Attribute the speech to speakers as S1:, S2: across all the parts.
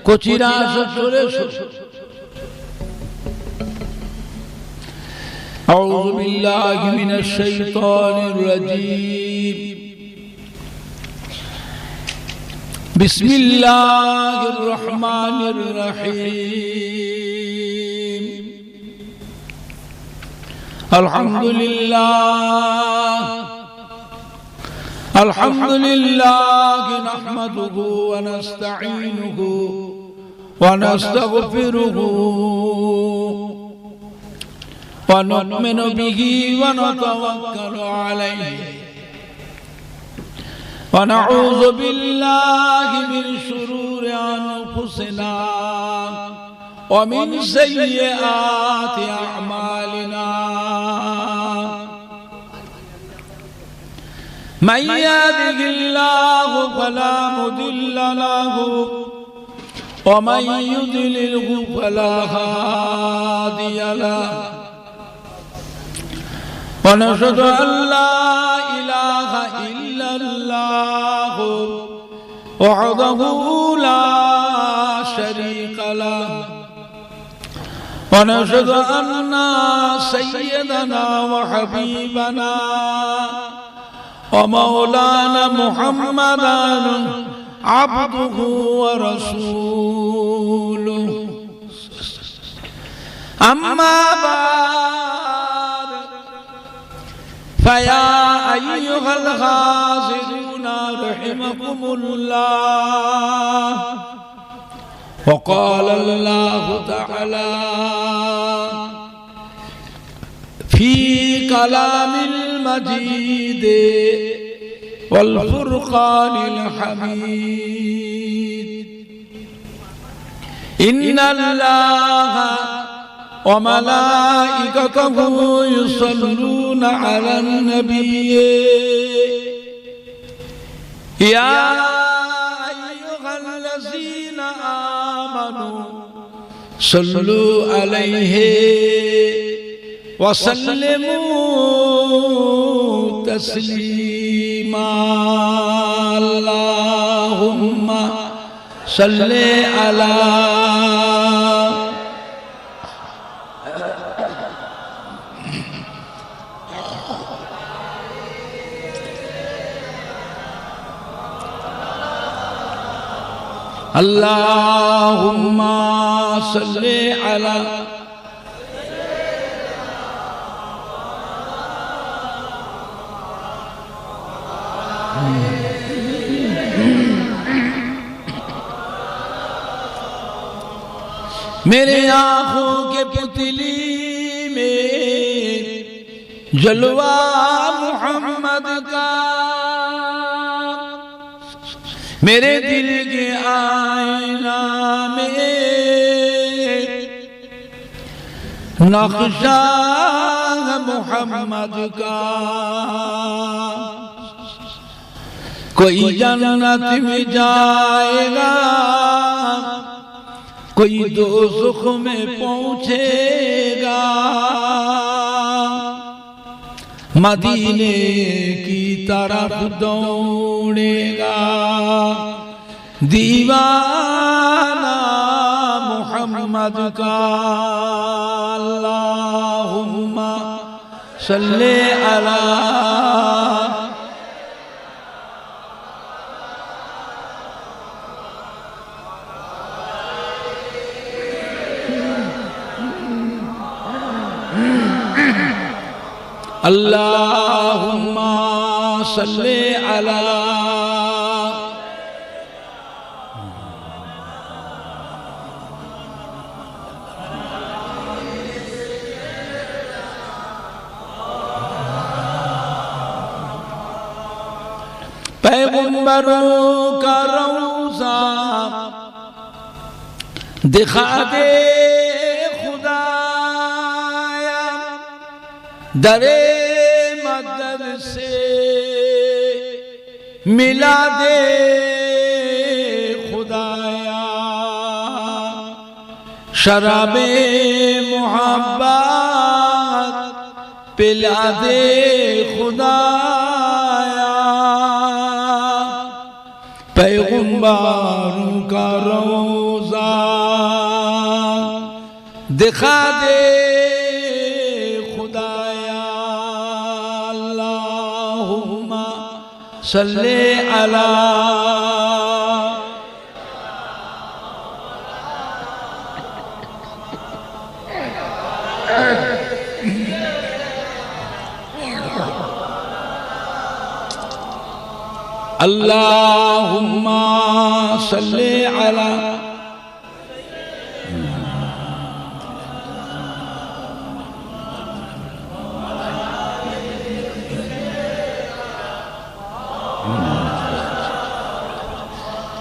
S1: কচিরা চলে এসো। আউযু বিল্লাহি মিনাশ শাইতানির রাজীম। বিসমিল্লাহির রহমানির রহিম। আলহামদুলিল্লাহ আলহামদুলিল্লাহ নাহমাদুহু ওয়া নাস্তাঈনুহু ওয়া নাস্তাগফিরুহু ওয়া নু'মিনু বিহি ওয়া নাতাওয়াক্কালু আলাইহি ওয়া নাউযু বিল্লাহি মিন শুরুরি আনফুসিনা ওয়া মিন সাইয়্যাতি আ'মালিনা। من يهده الله فلا مضل له ومن يضلله فلا هادي له ونشهد أن لا إله إلا الله وحده لا شريك له ونشهد أن سيدنا وحبيبنا ومولانا محمدا عبده ورسوله أما بعد فيا أيها الحاضرون رحمكم الله. وقال الله تعالى في كلام المجيد والفرقان الحميد إن الله وملائكته يصلون على النبي يا أيها الذين آمنوا صلوا عليه وسلموا تسليما. اللهم صل على اللهم صل على मेरे आँखों के पुतली में जलवा मोहम्मद का, मेरे दिल के आईना में नक्शा मोहम्मद का। कोई जन्नत में जाएगा, कोई दोज़ख में पहुंचेगा, मदीने की तरफ दौड़ेगा दीवाना मोहम्मद का। अल्लाहुम्मा सल्ले अला अल्लाहुम्मा सल्ले अला पैगंबरों का रौज़ा दिखा दे खुदाया, दरे मदद से मिला दे खुदाया, शराबे मोहब्बत पिला दे खुदाया। पैगंबरों का का रोज़ा दिखा दे खुदाया अल्लाहुम्मा सल्ले अला अल्लाहुम्मा सल्ले अला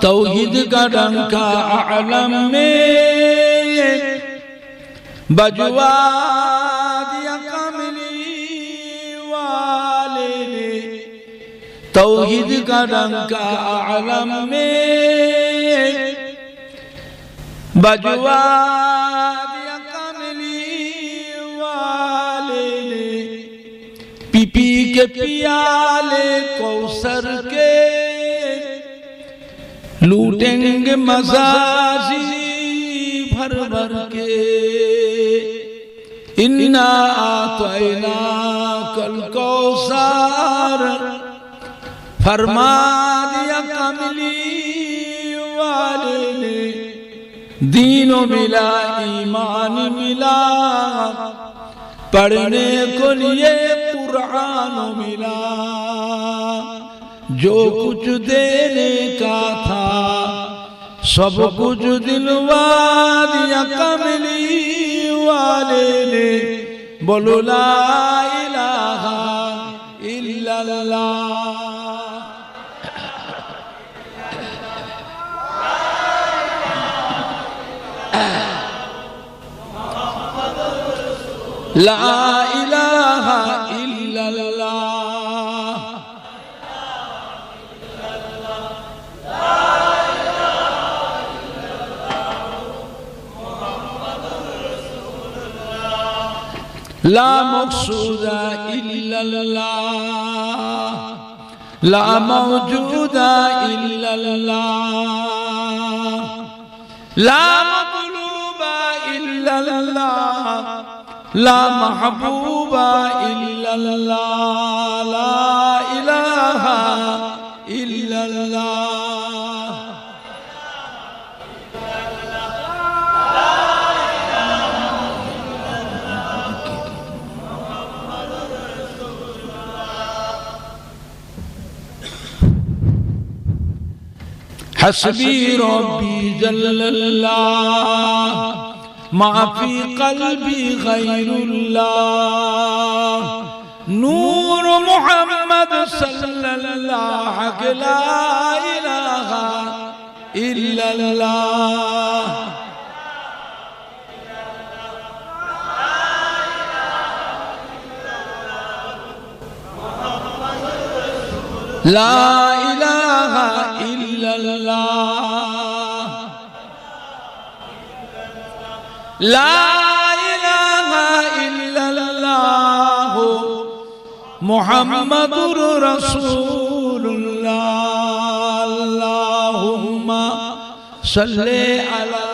S1: तौहीद का डंका आलम में बजवा दिया कमली वाले ने तौहीद का डंका आलम में बजवा दिया कमली वाले ने पी पी के पियाले कौसर के लूटेंगे मज़ाजी भर भर के इन्ना आतैना कल कौसर फरमा दिया कमली वाले ने दीनों मिला ईमान मिला पढ़ने को लिए कुरान मिला जो कुछ देने का था सब कुछ दिलवा दिया कमली वाले ने बोलो ला इलाहा इल्लल्लाह ला इलाहा इल्लल्लाह ला मक़सूदा इल्लल्लाह ला मौजूदा इल्लल्लाह ला मतलूबा इल्लल्लाह ला महबूबा इल्लल्लाह ला इलाहा इल्लल्लाह हस्बी रब्बी जल्लल्लाह माफी कल्बी गैरुल्लाह नूर मुहम्मद सल्लल्लाहु ला इलाहा इल्लल्लाह ला इलाहा इल्लल्लाह ला इलाहा इल्लल्लाह मुहम्मदुर रसूलुल्लाह अल्लाहुम्मा सल्ले अला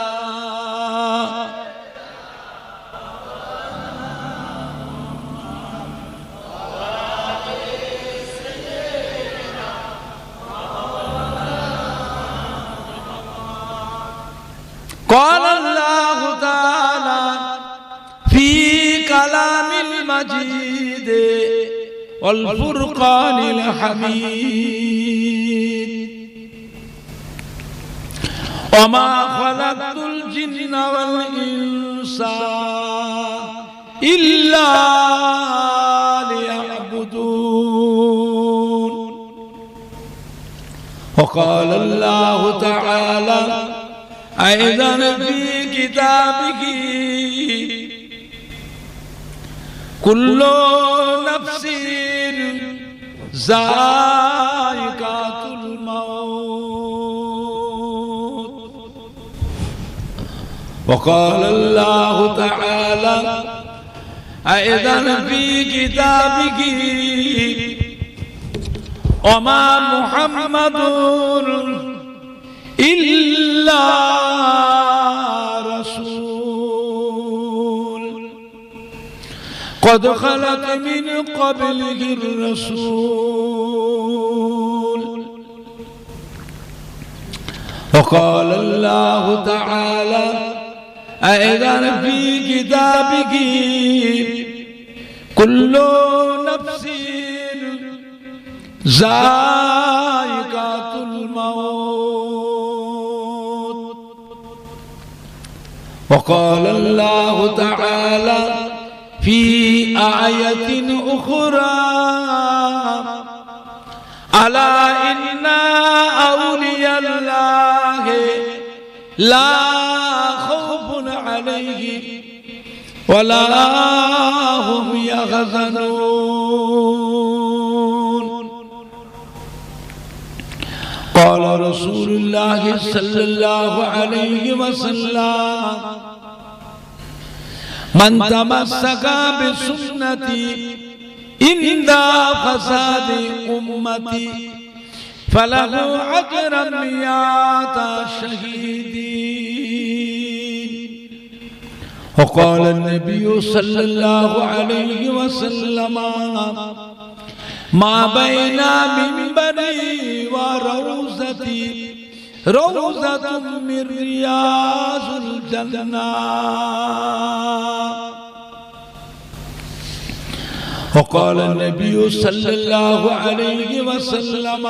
S1: قال الله تعالى في كلام المجيد والفرقان الحميد وما خلقت الجن والإنس إلا ليعبدون وقال الله تعالى أيضا في كتابه كل نفس ذائقة الموت وقال الله تعالى أيضا في كتابه وما محمد إلا إلا رسول قد خلت من قبله الرسول وقال الله تعالى أيضا في كتابه كل نفس ذائقة الموت وقال الله تعالى في آية أخرى ألا إن أولياء الله لا خوف عليهم ولا هم يحزنون قال رسول الله صلى الله عليه وسلم من تمسك بسنتي عند فساد أمتي فله أجر 100 شهيدين وقال النبي صلى الله عليه وسلم ما بين منبري وروضتي روضة من رياض الجنة وقال النبي صلى الله عليه وسلم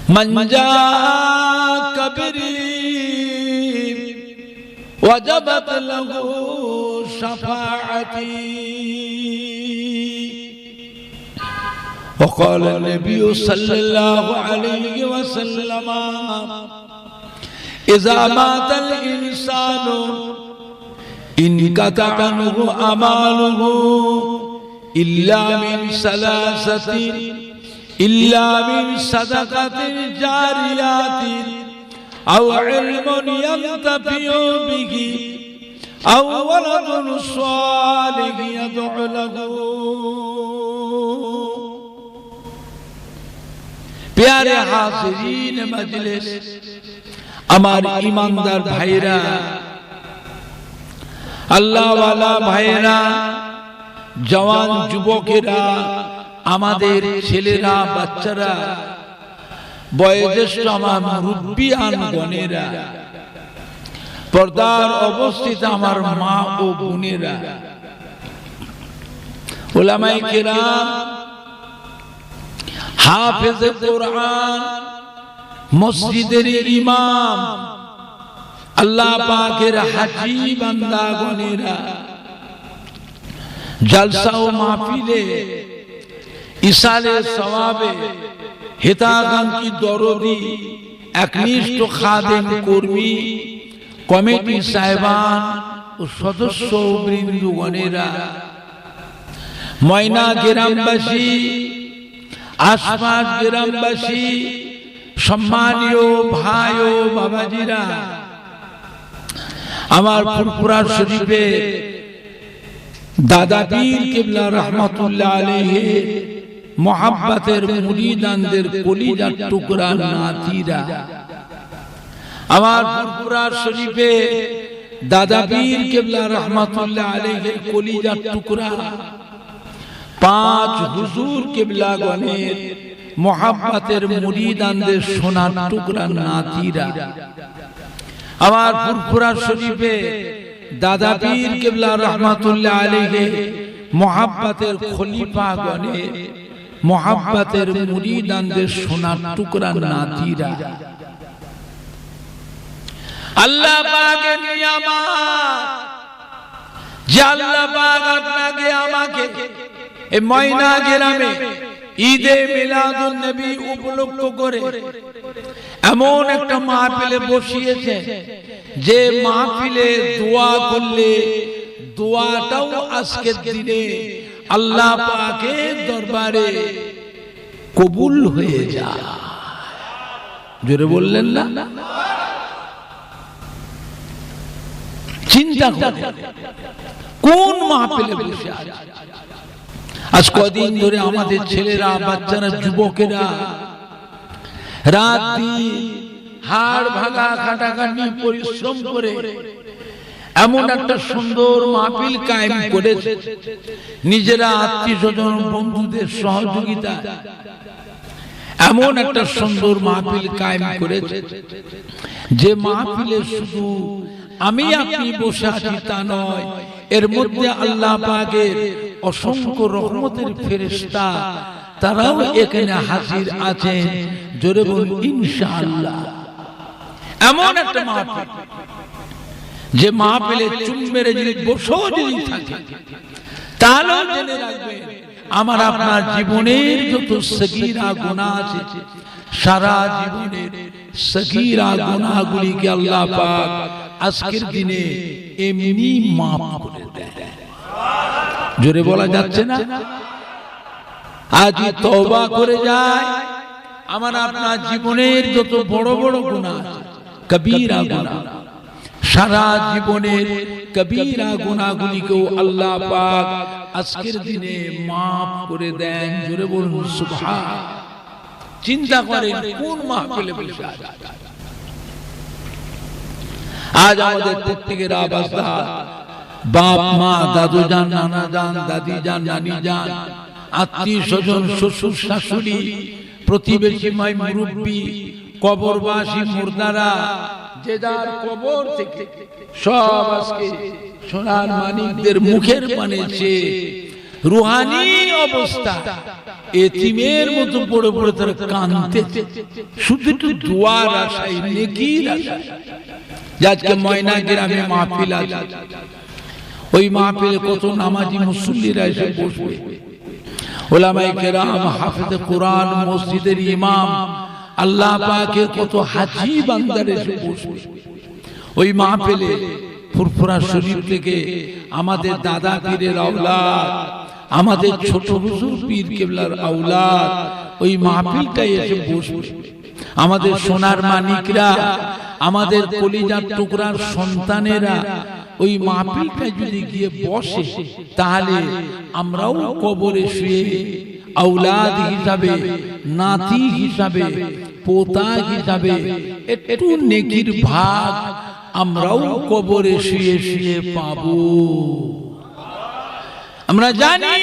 S1: من جاء كبري وجبت له شفاعتي وقال النبي صلى الله عليه وسلم إذا مات الإنسان انقطع عنه أعماله إلا من ثلاثة إلا من صدقة جارية أو علم ينتفع به أو ولد صالح يدعو له प्यारे हाज़रीन मजलिस हमारे ईमानदार भाईरा अल्लाह वाला भाईरा जवान जुबकेरा आमादेर छेलेरा बाच्चारा बयोज्येष्ठ आमार मुरब्बियान गणेरा पर्दार अवस्थित आमार मा ओ बोनेरा उलामाए किराम हाफिज कुरान मस्जिदेर इमाम अल्लाह पाकेर हाजी बांदा गणेरा जलसा ओ महफिले इसाले सवाबे हिताकांक्षी दरदी एकनिष्ठ खादेम कर्मी कमिटी साहेबान ओ सदस्य बृंदगणेरा मयना ग्रामबासी आसपास ग्रामबासी सम्मानीय भाई ओ बाबाजीरा आमार फुरफुरा शरीफे दादा पीर किबला रहमतुल्लाह अलैहि मोहब्बतेर मुरीदानदेर कलिजार टुकड़ा नातीरा आमार फुरफुरा शरीफे दादा पीर किबला रहमतुल्लाह अलैहि कलिजार टुकड़ा 5 हुजूर किबला गणेर मोहब्बतेर मुरीदानदेर सोनार टुकड़ा नातीरा आमार फुरफुरा शरीफे दादा पीर किबला रहमतुल्लाह अलैहि मोहब्बतेर खलीफा गणेर मोहब्बतेर मुरीदानदेर सोनार टुकड़ा नातीरा अल्लाह पाकेर नियामत जे अल्लाह पाक आपनाके आमाके ए मयना ग्रामे ईदे मिलादुन नबी उपलक्ष करे एमन एकटा महफिले बसिয়েছে যে মাহফিলে দোয়া করলে দোয়াটাও আজকের দিনে আল্লাহ পাকের দরবারে কবুল হয়ে যায় জোরে বললেন না চিন্তা করুন কোন মাহফিলে বসে আছে আজ কদিন ধরে আমাদের ছেলেরা বাচ্চারা যুবকেরা রাত দিন হাড় ভাঙা খাটাখাটি পরিশ্রম করে এমন একটা সুন্দর মাহফিল কায়েম করেছে, নিজেরা আত্মীয় স্বজন বন্ধুদের সহযোগিতা এমন একটা সুন্দর মাহফিল কায়েম করেছে, যে মাহফিলে শুধু আমি আপনি বসে আছি তা নয়, এর মধ্যে আল্লাহ পাকের অসংখ্য রহমতের ফেরেশতা তারাও এখানে হাজির আছেন। জোরে বলুন ইনশাআল্লাহ। এমন একটা মাহফিল, যে মাহফিলে চুপ মেরে যদি বসেও যদি থাকে, তাহলে জেনে রাখবেন আমার আপনার জীবনের যত সগীরা গুনাহ আছে, সারা জীবনের সগীরা গুনাহগুলিকে আল্লাহ পাক আজকের দিনে এমনি মাফ করে দেয়। জোরে বলা যাচ্ছে না? আজ তওবা করে যায়, আমার আপনার জীবনের যত বড় বড় গুনাহ আছে, কবিরা গুনাহ, সারা জীবনের কবিরা গুনাহগুলিকেও আল্লাহ পাক আজকের দিনে মাফ করে দেন। জোরে বলুন সুবহান। চিন্তা করেন কোন মাহফিলে বসে আছে। আজ আমাদের প্রত্যেকের অবস্থা, বাপ মা দাদু জান নানা জান দাদি জান নানি জান, আত্মীয় স্বজন শ্বশুর শাশুড়ি প্রতিবেশী মাই মুরব্বী কবরবাসী মুর্দারা যে যার কবর থেকে সব আজকে সোনার মানিকদের মুখের পানে চেয়ে রুহানি অবস্থা এতিমের মতো পড়ে পড়ে তারা কাঁদতেছে, শুধু একটু দোয়ার আশায়, নেকির আশায়। আজকে ময়না গ্রামে মাহফিল আছে, ওই মাহফিলে কত নামাজি মুসল্লিরা এসে বসবে, উলামায়ে কেরাম, হাফেজে কোরআন, মসজিদের ইমাম, আল্লাহ পাকের কত হাজী বান্দার এসে বসবে। ওই মাহফিলে ফুরফুরা শরীফ থেকে আমাদের দাদা পীরের আওলাদ, আমাদের ছোট হুজুর পীর কেবলার আওলাদ ওই মাহফিলটায় এসে বসবে। আমাদের সোনার মানিকরা, আমাদের কলিজার টুকরার সন্তানেরা ওই মাহফিলটায় যদি গিয়ে বসে, তাহলে আমরাও কবরে শুয়ে আওলাদ হিসাবে, নাতি হিসাবে, পোতা হিসাবে একটু নেকির ভাগ আমরাও কবরে শুয়ে শুয়ে পাবো। আমরা জানি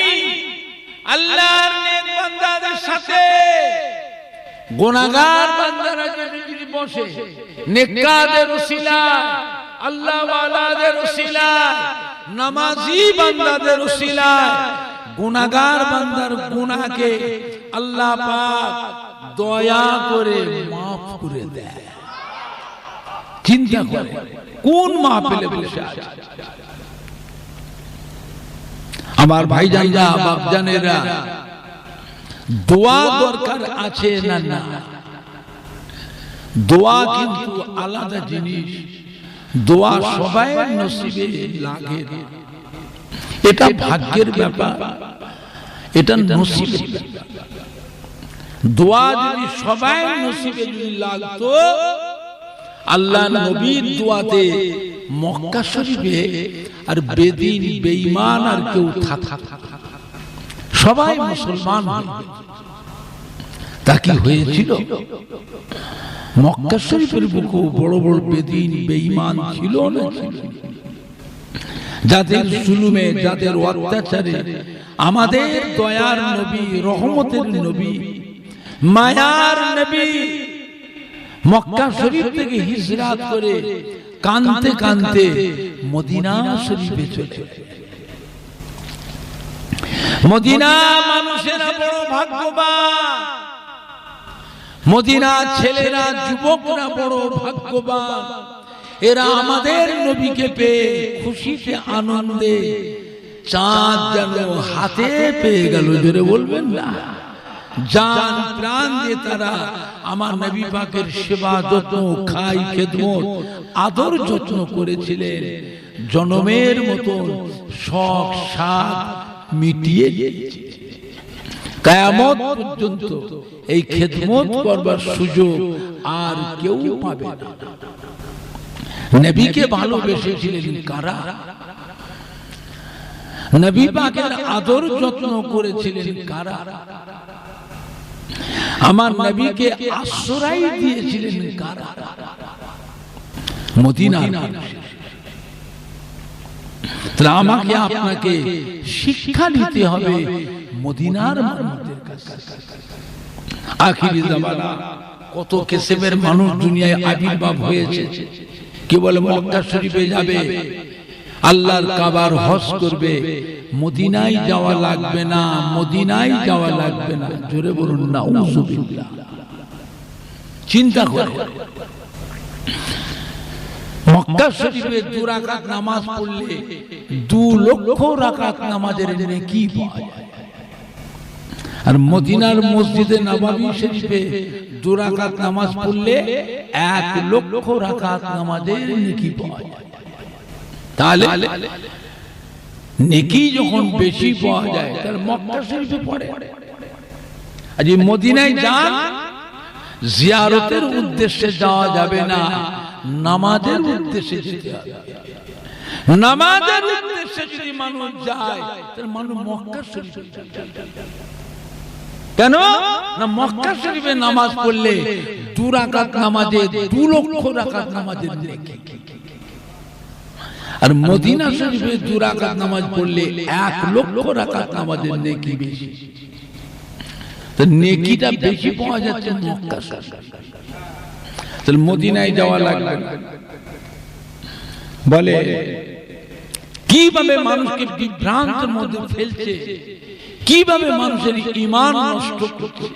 S1: আল্লাহর নেক বান্দাদের সাথে গুনাহগার বান্দারা যদি বসে, নেককারদের ওসিলায়, আল্লাহ ওয়ালাদের ওসিলায়, নামাজি বান্দাদের ওসিলায় গুনাহগার বান্দার গুনাহকে আল্লাহ পাক দয়া করে মাফ করে দেয়। চিন্তা করে কোন মাহফিলে বসে আছে আমার ভাইজানরা, বাপজানেরা। দোয়া দরকার আছে না? না, দোয়া কিন্তু আলাদা জিনিস। দোয়া সবাই নসিবে লাগে, এটা ভাগ্যের ব্যাপার, এটা নসিবের ব্যাপার। দোয়া যদি সবাই নসিবে যদি লাগতো, আল্লাহ নবীর দোয়াতে মক্কা শরীফে আর বেদিন বেঈমান আর কেউ থাকতো, সবাই মুসলমান হয়ে। তা কি হয়েছিল? মক্কা শরীফের বুকে বড় বড় বেদিন বেঈমান ছিল না? যাদের জুলুমে, যাদের অত্যাচারে আমাদের দয়ার নবী, রহমতের নবী, মায়ার নবী মক্কা শরীফ থেকে হিজরত করে কাঁদতে কাঁদতে মদিনা শরীফে চলে। মদিনা মানুষেরা বড় ভাগ্যবান, মদিনা ছেলেরা যুবকরা বড় ভাগ্যবান। এরা আমাদের নবীকে পেয়ে খুশিতে আনন্দে চাঁদ যেন হাতে পেয়ে গেল। জোরে বলবেন না? জান প্রাণ দিয়ে তারা আমার নবী পাকের সেবা যত্ন, খাই খেদমত, আদর যত্ন করেছিলেন। জনমের মতো শখ সাধ মিটিয়ে দিয়েছে। কিয়ামত পর্যন্ত এই খেদমত করবার সুযোগ আর কেউ পাবে না। নবীকে ভালোবেসেছিলেন কারা? নবী পাকের আদর যত্ন করেছিলেন কারা? আমার নবীকে আশ্রয় দিয়েছিলেন কারা? মদিনার মানুষ। তাহলে আমাকে আপনাকে শিক্ষা নিতে হবে মদিনার মানুষদের কাছে। আখিরি জামানা কত কিসমের মানুষ দুনিয়ায় আবির্ভাব হয়েছে। কে বলে মক্কা শরীফে যাবে, আল্লাহর কাবার হজ করবে, মদিনায় যাওয়া লাগবে না, মদিনায় যাওয়া লাগবে না। জোরে বলুন নাউযুবিল্লাহ। চিন্তা করে মক্কা শরীফে 2 রাকাত নামাজ পড়লে 2 লক্ষ রাকাত নামাজের নেকি পাওয়া যায়। আর মদিনার মসজিদে নববী শরীফে 2 রাকাত নামাজ পড়লে 1 লক্ষ রাকাত নামাজের নেকি পাওয়া যায়। তাহলে নেকি যখন বেশি পাওয়া যায় তাহলে মক্কা শরীফে পড়ে। আজ মদিনায় যান, জিয়ারতের উদ্দেশ্যে যাওয়া যাবে না, নামাজের উদ্দেশ্যে যেতে হবে। নামাজের উদ্দেশ্যে যদি মানুষ যায় তাহলে মানুষ মক্কা শরীফে কেন না? মক্কা শরীফে নামাজ পড়লে 2 রাকাত নামাজে 2 লক্ষ রাকাত নামাজের নেকি। আর মদিনা শরীফে 2 রাকাত নামাজ পড়লে 1 লক্ষ রাকাত নামাজের নেকি বেশি। তো নেকিটা বেশি পাওয়া যাচ্ছে মক্কা শরীফে। তাহলে মদিনায় যাওয়া লাগবে। বলে কিভাবে মানুষকে বিভ্রান্তের মধ্যে ফেলছে, কিভাবে মানুষের ঈমান নষ্ট করছে।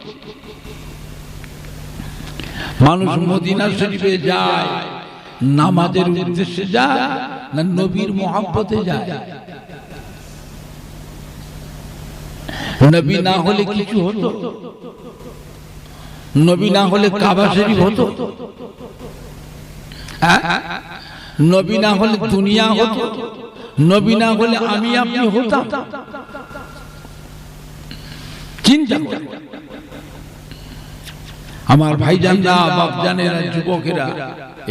S1: মানুষ মদিনা শরীফে যায় নামাজের উদ্দেশ্যে যায় না নবীর মহব্বতে যায়? নবী না হলে কিছু হতো? নবী না হলে কাবা শরীফ হতো? নবী না হলে দুনিয়া হতো? নবী না হলে আমি আপনি হতাম? চিন্তা করে আমার ভাইজানরা, বাপজানেরা, যুবকেরা,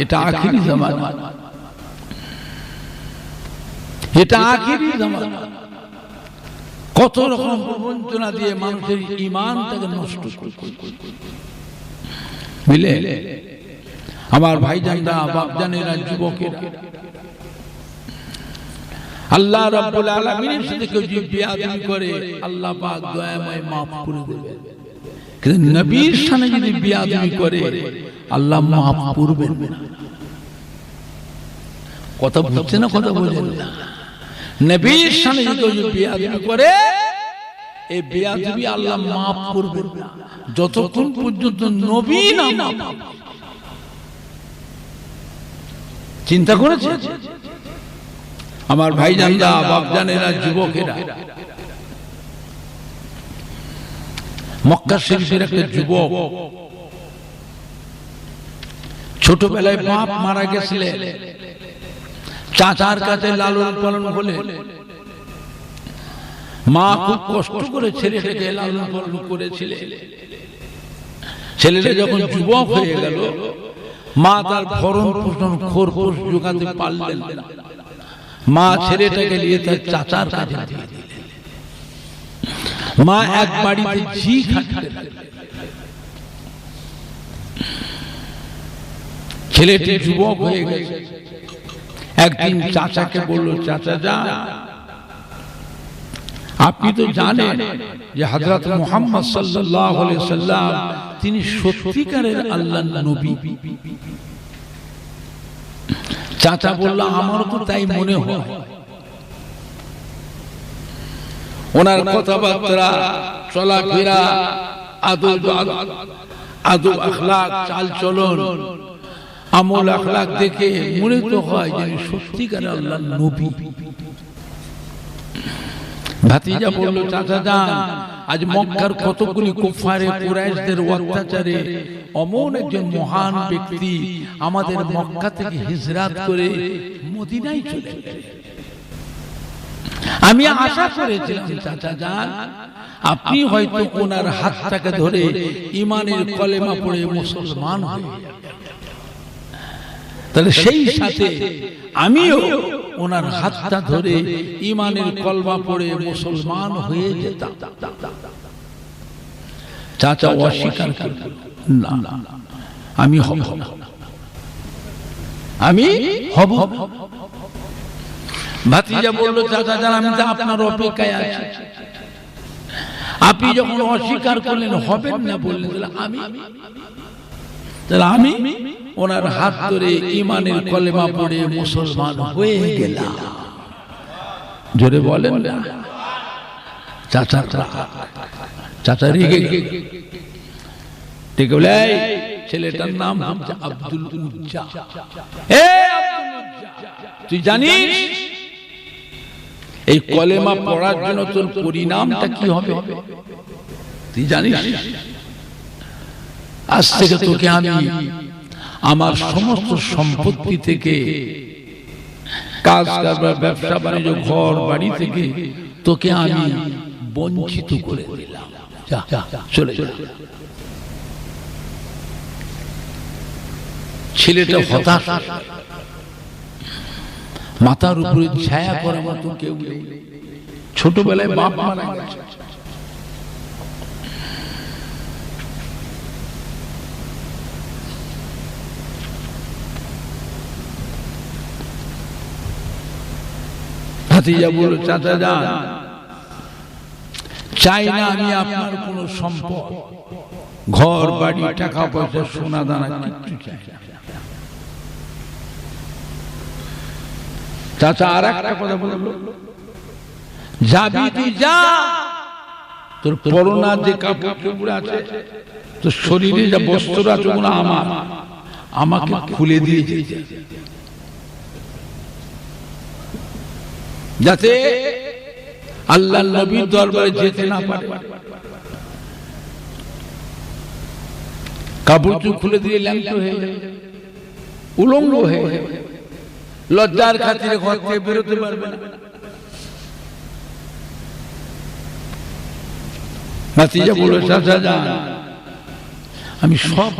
S1: এটা আখিরি জামানা, এটা আখিরি জামানা। কত রকম প্রবঞ্চনা দিয়ে মানুষের ঈমানটাকে নষ্ট করছে। বুঝলে আমার ভাইজানরা, বাপজানেরা, যুবকেরা, আল্লাহ রাব্বুল আলামিনের সাথে কেউ যদি বেয়াদবি করে আল্লাহ পাক দয়াময় মাফ করে দেবে, কিন্তু নবীর সামনে যদি বেয়াদবি করে আল্লাহ মাফ করবেন না। কথা বুঝছে না? কথা বোঝেন না? নবীর সামনে যদি বেয়াদবি করে এই বেয়াদবি আল্লাহ মাফ করবেন না যতক্ষণ পর্যন্ত নবী না মাফ। চিন্তা করেছে আমার ভাইজানরা, বাপজানেরা, যুবকেরা? মক্কা শরীফের একটা যুবক ছোটবেলায় বাপ মারা গেছিলেন, চাচার কাছে লালন পালন হলে মা খুব কষ্ট করে ছেলেটাকে লালন পালন করেছিলেন। ছেলেটা যখন যুবক হয়ে গেল মা তার ভরণ পোষণ খোরপোশ জোগাতে পারলেন না। মা ছেলেটাকে নিয়ে তার চাচার কাছে দিয়ে দিলেন। মা এক বাড়িতে ঝি খাটতে লাগলেন। ছেলেটি যুবক হয়ে গেছে। একদিন চাচাকে বলল, চাচা যান, আপনি তো জানেন যে হযরত মুহাম্মদ সাল্লাল্লাহু আলাইহি সাল্লাম তিনি সত্যিকারের আল্লাহর নবী। চাচা বলল, আমারও তো তাই মনে হয়। ওনার কথাবার্তা, চলাফেরা, আদব আখলাক, চাল চলন, আমল আখলাক দেখে মনে তো হয় যে সত্যিকারের আল্লাহর নবী। ভাতিজা বলল, চাচা যান, আজ মক্কার কতগুলি কুফারে কুরাইশদের অত্যাচারে অমন একজন মহান ব্যক্তি আমাদের মক্কা থেকে হিজরাত করে মদিনায় চলে গেলেন। আমি আশা করেছিলাম চাচা যান আপনি হয়তো ওনার হাতটাকে ধরে ঈমানের কলেমা পড়ে মুসলমান হয়ে যাবেন, তাহলে সেই সাথে আমিও ওনার হাতটা ধরে ঈমানের কলমা পড়ে মুসলমান হয়ে যেতাম। চাচা অস্বীকার করল, না আমি হব, আমি হব। ভাতিজা বলল, চাচা যান, আমি তো আপনার অপেক্ষায় আছি। আপনি যখন অস্বীকার করলেন, হবেন না বললেন, আমি ওনার হাত ধরে ইমানের কলেমা পড়ে মুসলমান হয়ে গেলাম। জোরে বলেন না। চাচা রেগে ঠিক বলে, ছেলেটার নাম হচ্ছে আব্দুল উজ্জা। তুই জানিস এই কলেমা পড়ার জন্য তোর পরিণামটা কি হবে? তুই জানিস? আজ থেকে তোকে আমি আমার সমস্ত সম্পত্তি থেকে, কাজ কারবার, ব্যবসা বাণিজ্য, ঘর বাড়ি থেকে তোকে আমি বঞ্চিত করে দিলাম। চলে যা। ছেলেটা হতাশ, মাথার উপরে ছায়া করার মতো কেউ নেই। ছোটবেলায় বাপ মারা গেছে। ভাতিজা বলল, চাচা যান, চাই না আমি আপনার কোন সম্পদ, ঘর বাড়ি, টাকা পয়সা, সোনা দানা কিচ্ছু চাই না। চাচা আর একটা কথা বলল, যাবি তুই যা, তোর পরনার যে কাপড় চোপড় আছে, তোর শরীরে যা বস্ত্র আছে, ওগুলো আমাকে খুলে দিয়ে যেতে, যাতে আল্লাহ নবীর দরবারে যেতে না পারে। কাপড় চোপড় খুলে দিয়ে ল্যাংট হয়ে যাবে, উলঙ্গ হয়ে যাবে, লজ্জার খাতিরে ঘর থেকে বেরোতে পারবে না। ভাতিজা বলে, চাচা যান, আমি সব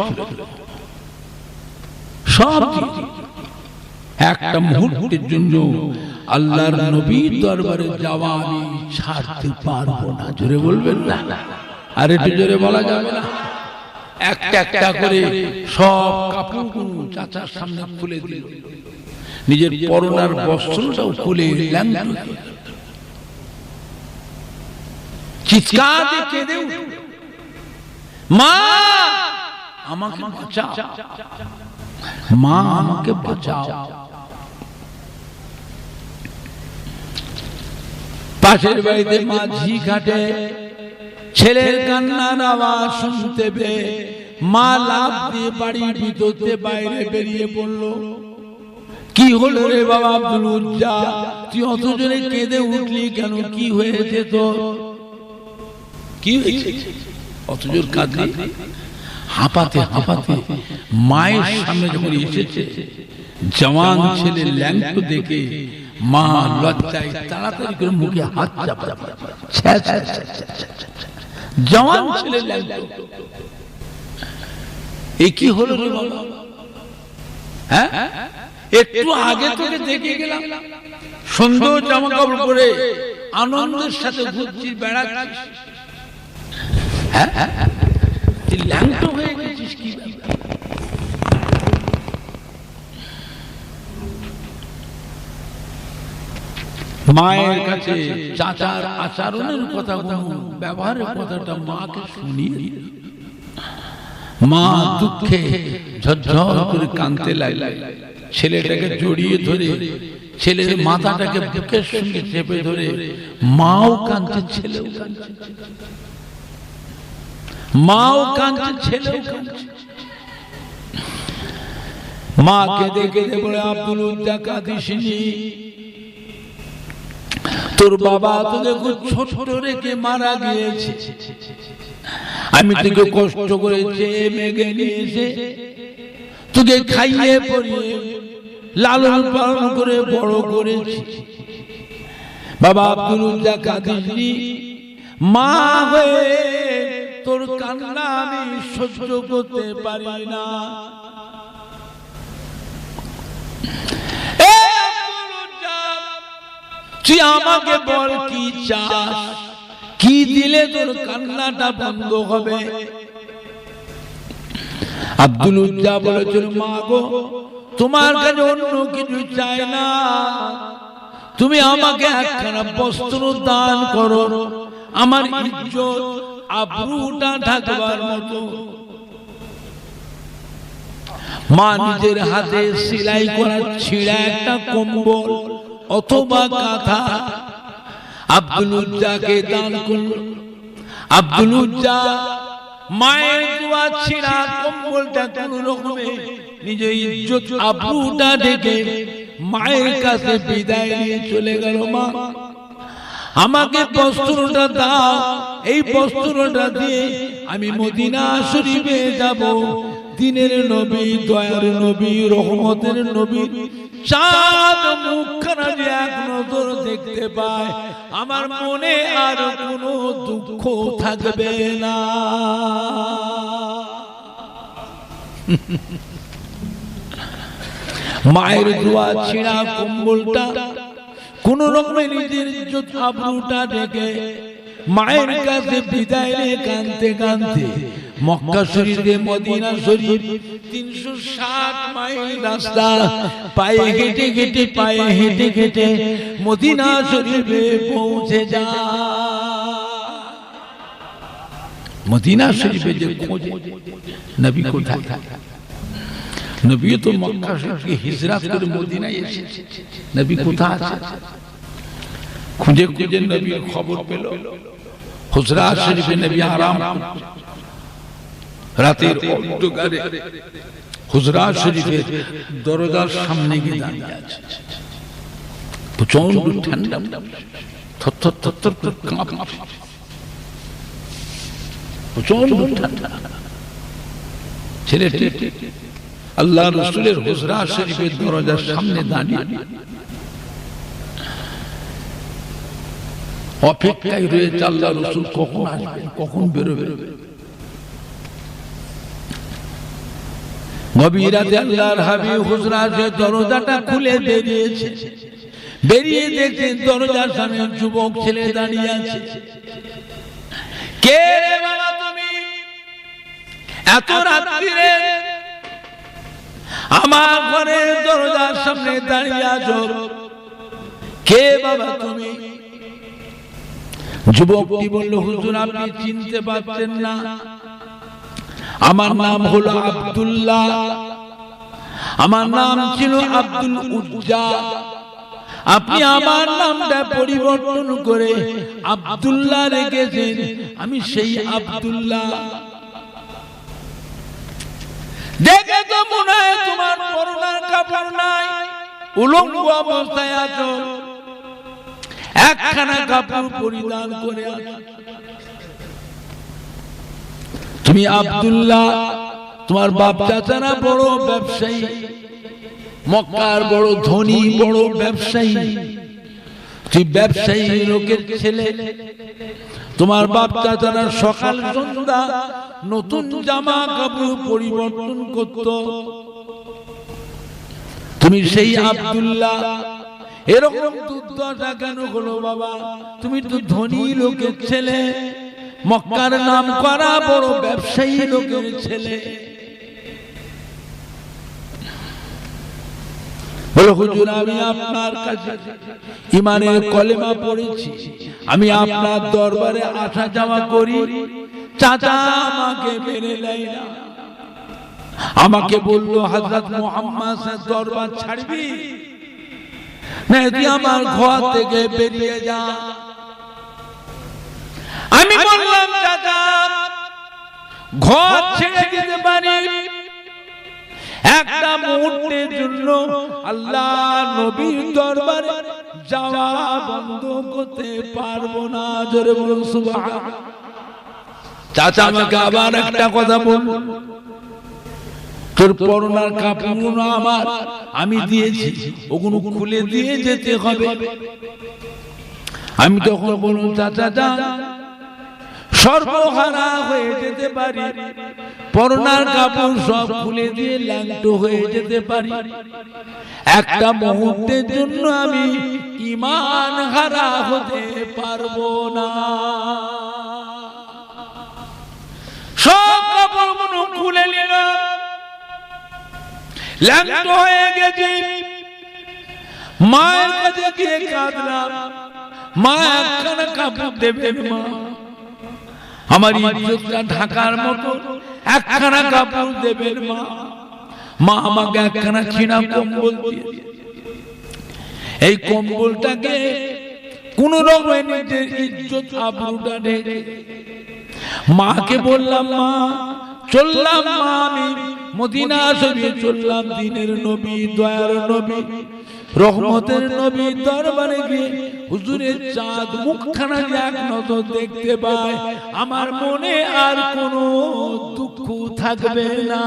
S1: একটা মুহূর্তের জন্য আল্লাহর নবীর দরবারে যাওয়া আমি ছাড়তে পারবো না। জোরে বলবেন না, আর একটু জোরে বলা যাবে না? একটা একটা করে সব কাপড় চাচার সামনে খুলে দিল, নিজের পরনার বস্ত্রটাও খুলে ল্যাংট, চিৎকার দিয়ে কেঁদে উঠল, মা আমাকে বাঁচাও, মা আমাকে বাঁচাও। পাশের বাড়িতে মা ঝি ঘাটে, ছেলের কান্নার আওয়াজ শুনতে পেয়ে মা লাফ দিয়ে বাড়ির ভিতরতে বাইরে বেরিয়ে পড়ল। কি হলো রে বাবা আব্দুল উজ্জা, তুই অত জোরে কেঁদে উঠলি কেন? কি হয়েছে তোর? কি হয়েছে অত জোর কাঁদলি? হাঁপাতে হাঁপাতে মায়ের সামনে যখন এসেছে, জওয়ান ছেলে ল্যাংট দেখে মা লজ্জায় তাড়াতাড়ি করে মুখে হাত চাপা, জওয়ান ছেলে ল্যাংট, এ কি হলো রে বাবা? হ্যাঁ, একটু আগে তোকে দেখে গেলাম, সুন্দর জামা কাপড় পরে আনন্দের সাথে ঘুরছিস, বেড়াচ্ছিস, হ্যাঁ তুই ল্যাংট হয়ে গেছিস কি? মায়ের কাছে চাচার আচরণের কথা, ব্যবহারের কথাটা মাকে শুনিয়ে মা দুঃখে ঝরঝর করে কাঁদতে লাগলেন। ছেলেটাকে জড়িয়ে ধরে, ছেলের মাথাটাকে বুকের সঙ্গে চেপে ধরে মাও কাঁদছে, ছেলেও কাঁদছে, মাও কাঁদছে, ছেলেও কাঁদছে। মাকে দেখে বলে, আব্দুল উজ্জা কাঁদিসনি, তোর বাবা তোকে খুব ছোট রেখে মারা গিয়েছে, আমি তোকে কষ্ট করে চেয়ে মেঘে নিয়ে এসে তোকে খাইয়ে পরিয়ে লালন পালন করে বড় করেছি। বাবা আব্দুল উজ্জা কাঁদিসনি, মা হয়ে তোর কান্না আমি সহ্য করতে পারি না। তুই আমাকে বল কি চাস, কি দিলে তোর কান্নাটা বন্ধ হবে? আব্দুল উজ্জা বলেছিল, মা গো, তোমার কাছে অন্য কিছু চাই না, তুমি আমাকে একখানা বস্ত্র দান করো, আমার ইজ্জত আবরুটা ঢাকবার মতো। মা নিজের হাতে সেলাই করা ছিঁড়া একটা কম্বল অথবা কাঁথা আব্দুল উজ্জাকে দান করল। আব্দুল উজ্জা মায়ের দোয়া ছিঁড়া কম্বলটা কোন রকমে নিজের ইজ্জত আবরুটা ঢেকে মায়ের কাছে বিদায় নিয়ে চলে গেল। মা, আমাকে বস্ত্রটা দাও, এই বস্ত্রটা দিয়ে আমি মদিনা শরীফে যাব। দিনের নবী, দয়ার নবী, রহমতের নবী চাঁদ মুখখানা যে এক নজর দেখতে পায়, আমার মনে আর কোনো দুঃখ থাকবে না। মায়ের দোয়া ছিঁড়া কম্বলটা কোন রকমে নিজের ইজ্জত আবরুটা ঢেকে মায়ের কাছে বিদায় নিয়ে কাঁদতে কাঁদতে মক্কা শরীফে মদিনা শরীফ 360 মাইল রাস্তা পায়ে হেঁটে হেঁটে পায়ে হেঁটে হেঁটে মদিনা শরীফে পৌঁছে যায়। মদিনা শরীফে যে খোঁজে নবী কোথায়, নবী তো মক্কা থেকে হিজরত করে মদিনায় এসেছে, নবী কোথায় আছে? খুঁজে খুঁজে নবীর খবর পেল। হুজরাত শরীফে নবী আরাম রাতের অন্ধকারে হুজরাত শরীফের দরজার সামনে গিয়ে দাঁড়িয়ে আছে। প্রচন্ড ঠান্ডা, থরথর থরথর করে কাঁপছে, প্রচন্ড ঠান্ডা। ছেলেটি আল্লাহ রাসূলের হুজরাত শরীফের দরজার সামনে দাঁড়িয়ে অপেক্ষায় রয়েছে আল্লাহ রাসূল কখন আসবেন, কখন বেরোবে। গভীর রাতে আল্লাহর হাবিব হুজরাতের দরজাটা খুলে বেরিয়েছে। বেরিয়ে দেখছেন দরজার সামনে যুবক ছেলে দাঁড়িয়ে আছে। কে রে বাবা তুমি, এত রাত্রিরে আমার ঘরের দরজার সামনে দাঁড়িয়ে আছো? কে বাবা তুমি? যুবকটি বলল, হুজুর আপনি চিনতে পারছেন না, আমার নাম হলো আব্দুল্লাহ, আমার নাম ছিল আব্দুল উজ্জা, আপনি আমার নামটা পরিবর্তন করে আব্দুল্লাহ রেখেছেন, আমি সেই আব্দুল্লাহ। দেখে তো মনে হয় তোমার পরনার কাপড় নাই, উলঙ্গ অবস্থায় আছো, একখানা কাপড় পরিধান করে আছো। তুমি আব্দুল্লাহ, তোমার বাপ চাচারা বড় ব্যবসায়ী, মক্কার বড় ধনী, বড় ব্যবসায়ী, তুই ব্যবসায়ী লোকের ছেলে। তোমার বাপ চাচারা সকাল সন্ধ্যা নতুন জামা কাপড় পরিবর্তন করত, তুমি সেই আব্দুল্লাহ। এরকম দুর্দশা কেন হলো বাবা? তুমি তো ধনী লোকের ছেলে, মক্কার নাম করা বড় ব্যবসায়ী লোকের ছেলে। বলো হুজুর আমি আপনার কাছে ঈমানের কলেমা পড়েছি, আমি আপনার দরবারে আসা যাওয়া করি, চাচা আমাকে মেনে নেয় না। আমাকে বললো হযরত মুহাম্মদের দরবার ছাড়বি না তুই আমার ঘর থেকে বেরিয়ে যা। আমি বললাম চাচা ঘর ছেড়ে দিতে পারি, একটা মুহূর্তের জন্য আল্লাহ নবীর দরবারে যাওয়া বন্ধ করতে পারবো না। জোরে বলুন সুবহানাল্লাহ। চাচা আমাকে আবার একটা কথা বলল, তোর পরনার কাপড়গুলো আমার, আমি দিয়েছি, ওগুলো খুলে দিয়ে যেতে হবে। আমি তখন বললাম চাচা যান, সর্বহারা হয়ে যেতে পারি, পরনার কাপড় সব খুলে দিয়ে ল্যাংটো হয়ে যেতে পারি, একটা মুহূর্তের জন্য আমি ঈমান হারা হতে পারবো না। সব কাপড়গুলো খুলে নিল, ল্যাংট হয়ে গেছে। মায়ের কাছে গিয়ে কাঁদলাম, মা একখানা কাপড় দেবেন মা, আমার ইজ্জতটা ঢাকার মতো একখানা কাপড় দেবেন মা। মা আমাকে একখানা ছিনা কম্বল দিয়ে, এই কম্বলটাকে কোন রকমে নিজের ইজ্জত আবরুটা ঢেকে মাকে বললাম, মা চললাম মা, আমি মদিনা শরীফে চললাম, দিনের নবী, দয়ার নবী, রহমতের নবী দরবারে গিয়ে হুজুরের চাঁদ মুখখানা এক নজর দেখতে পায়, আমার মনে আর কোনো দুঃখ থাকবে না।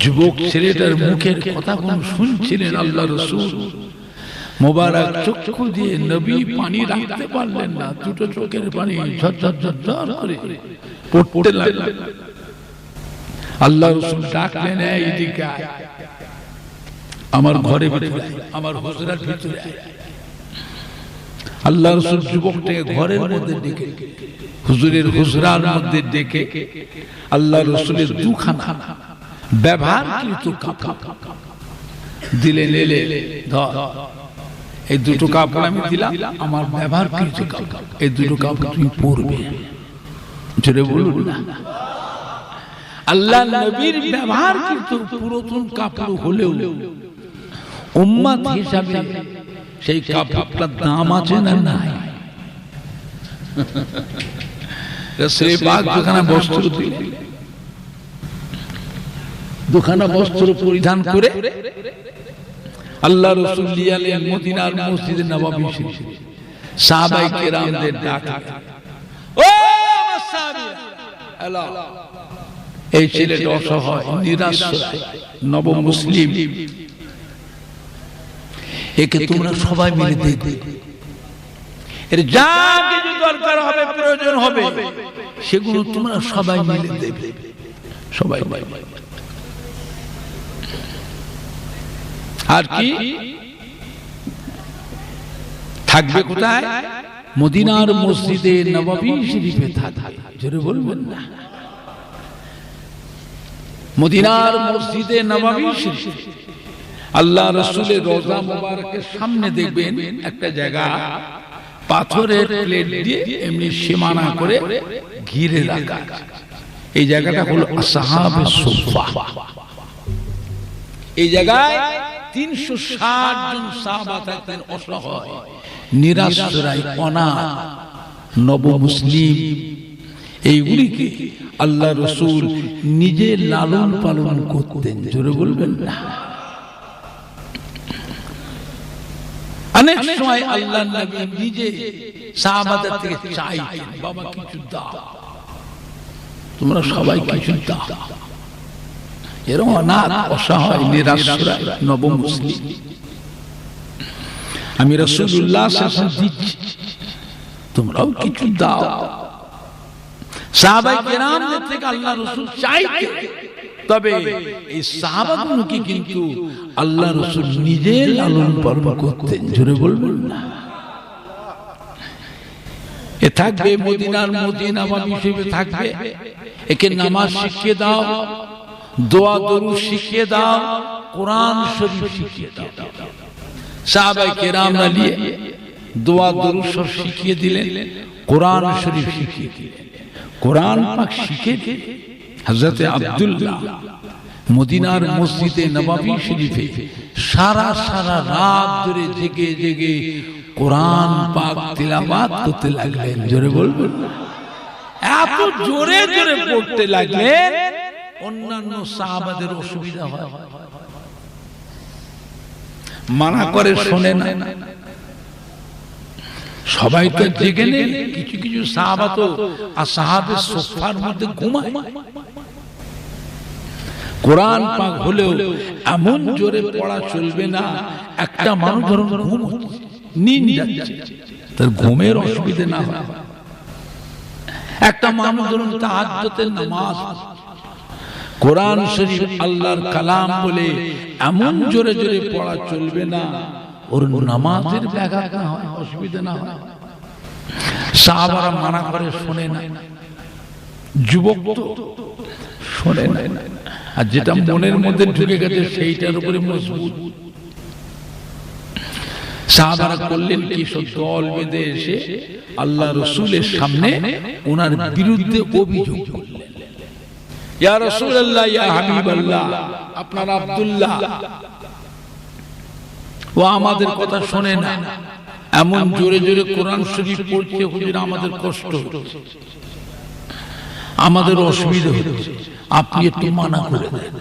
S1: যুবক ছেলেটার মুখের কথা কোন শুনছিলেন আল্লাহ রাসূল মোবারক চক্ষু দিয়ে নবী পানি রাখতে পারলেন না, দুটো চোখের পানি ঝরঝর ঝরঝর করে পড়তে লাগলেন। আল্লাহ রাসূল ডাকলেন, এইদিকে আয়, আমার ঘরে ভিতরে, আমার হুজরার ভিতরে। আল্লাহ রাসূল যুবকটাকে ঘরের মধ্যে ডেকে, হুজুরের হুজরার মধ্যে ডেকে আল্লাহ রাসূলের দুখানা ব্যবহারকৃত কাপড় দিলেন, এলে ধর, এই দুটো কাপড় আমি দিলাম, আমার ব্যবহারকৃত কাপড়, এই দুটো কাপড় তুমি পরবে। জোরে বলুন না। আল্লাহ নবীর ব্যবহারকৃত পুরাতন কাপড় হলেও উম্মত হিসাবে সেই কাপড়টার দাম আছে না নাই? রাসূল পাক দুখানা বস্ত্র দিলেন, দুখানা বস্ত্র পরিধান করে আল্লাহ রাসূল লিয়ালেন মদিনার মসজিদে নববী শরীফে। সাহাবায়ে কেরামদের ডাকলেন, ও আমার সাহাবীরা, এই ছেলেটা অসহায়, নিরাশ্রয়, নব মুসলিম, একে তোমরা সবাই মিলে দেখবে, এর যা কিছু দরকার হবে, প্রয়োজন হবে, সেগুলো তোমরা সবাই মিলে দেবে। সবাই আর কি থাকবে কোথায়? মদিনার মসজিদে নববী শরীফে থাকবে। জোরে বলবেন না। মদিনার মসজিদে নববী শরীফ, আল্লাহ রাসূলের রওজা মোবারকের সামনে দেখবেন একটা জায়গা পাথরের প্লেট দিয়ে এমনি সীমানা করে ঘিরে রাখা, এই জায়গাটা হলো আসহাবে সুফফা। এই জায়গায় 360 জন সাহাবা থাকতেন, অসহায়, নিরাশ্রয়, অনাথ, নব মুসলিম। এইগুলিকে আল্লাহ রাসূল নিজে লালন পালন করতেন। জোরে বলবেন না। অনেক সময় আল্লাহ নবী নিজে সাহাবাদের থেকে চাইতেন, বাবা কিছু দাও, তোমরা সবাই কিছু দাও। এরকম অনাথ, অসহায়, নিরাশ্রয়, নব মুসলিম আমি রাসূলুল্লাহ সাল্লাল্লাহু আলাইহি ওয়াসাল্লাম দিচ্ছি, তোমরাও কিছু দাও। সাহাবায়ে কেরামদের থেকে আল্লাহ রাসূল চাইতেন, তবে এই সাহাবাগুলোকে কিন্তু আল্লাহ রাসূল নিজে লালন পালন করতেন। জোরে বলবেন না। এ থাকবে মদিনার মদিনা নববী শরীফে থাকবে, একে নামাজ শিখিয়ে দাও, দোয়া দরুদ শিখিয়ে দাও, কোরআন শরীফ শিখিয়ে দাও। সাহাবায়ে কেরামরা নিয়ে দোয়া দরুদ সব শিখিয়ে দিলেন, কোরআন শরীফ শিখিয়ে দিলেন। কোরআন পাক শিখে হযরত আব্দুল্লাহ মদিনার মসজিদে নববী শরীফে সারা রাত ধরে জেগে জেগে কোরআন পাক তিলাওয়াত করতে লাগলেন। জোরে বলবেন। এত জোরে জোরে পড়তে লাগলেন, অন্যান্য সাহাবাদের অসুবিধা হয়, মানা করে শোনে না। সবাই তো জেগে নেই, কিছু কিছু সাহাবা তো আসহাবে সুফফার মধ্যে ঘুমায়। কোরআন পাক হলেও এমন জোরে পড়া চলবে না, একটা মানুষ ধরুন ঘুম নিন যাচ্ছে, তার ঘুমের অসুবিধা না হয়। একটা মানুষ ধরুন তাহাজ্জুদের নামাজ, কোরআন শরীফ আল্লাহর কালাম বলে এমন জোরে জোরে পড়া চলবে না, ওর নামাজের ব্যাঘাত না হয়, অসুবিধা না হয়। সাহাবারা মানা করে শোনে না, যুবক তো শোনে না, আর যেটা মনের মধ্যে ঢুকে গেছে সেইটার উপরে মজবুত। সাহাবারা করলেন কি, সব দল বেঁধে এসে আল্লাহ রসুলের সামনে ওনার বিরুদ্ধে অভিযোগ করলেন, ইয়া রাসূলুল্লাহ, ইয়া হাবিবাল্লাহ, আপনার আব্দুল্লাহ ও আমাদের কথা শোনে না, এমন জোরে জোরে কোরআন শরীফ পড়ছে, হুজুর আমাদের কষ্ট হচ্ছে, আমাদের অসুবিধা হচ্ছে, আপনি একটু মানা করে দেন।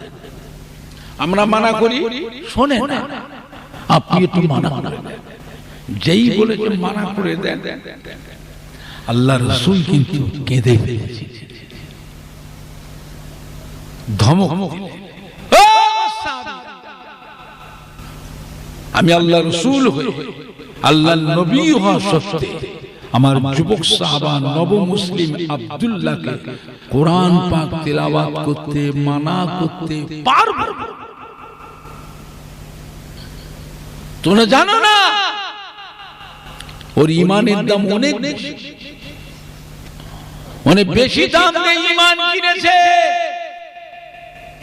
S1: আমরা মানা করি, শোনে না, আপনি একটু মানা করে দেন। যেই বলেছে মানা করে দেন, আল্লাহ রাসূল কিন্তু কেঁদে ফেলেছে, ধমক, আমি আল্লাহ রাসূল হয়ে, আল্লাহ নবী হওয়া সত্ত্বে আমার যুবক সাহাবা নব মুসলিম আব্দুল্লাহকে কোরআন পাক তেলাওয়াত করতে মানা করতে পারবো? তোমরা জানো না ওর ঈমানের দাম অনেক বেশি, অনেক বেশি দাম দিয়ে ঈমান কিনেছে।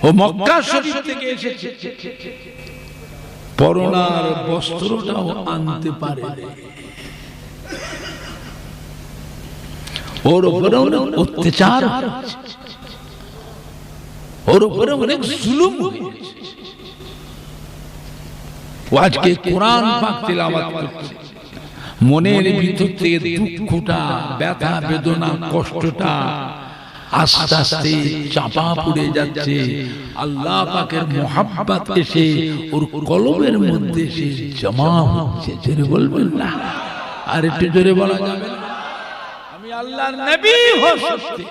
S1: ও মক্কা শরীফ থেকে এসেছে, পরনার বস্ত্রটাও আনতে পারে, ওর উপরে অনেক অত্যাচার, ওর উপরে অনেক জুলুম হয়েছে। ও আজকে কোরআন পাক তেলাওয়াত করছে, মনের ভিতর থেকে দুঃখটা, ব্যথা বেদনা, কষ্টটা আস্তে আস্তে চাপা পড়ে যাচ্ছে। আল্লাহ পাকের মুহাব্বত এসে ওর কলবের মধ্যে এসে জমা হচ্ছে। জোরে বলবেন না, আর একটু জোরে বলা যাবে না? আমি আল্লাহর নবী হওয়া সত্ত্বে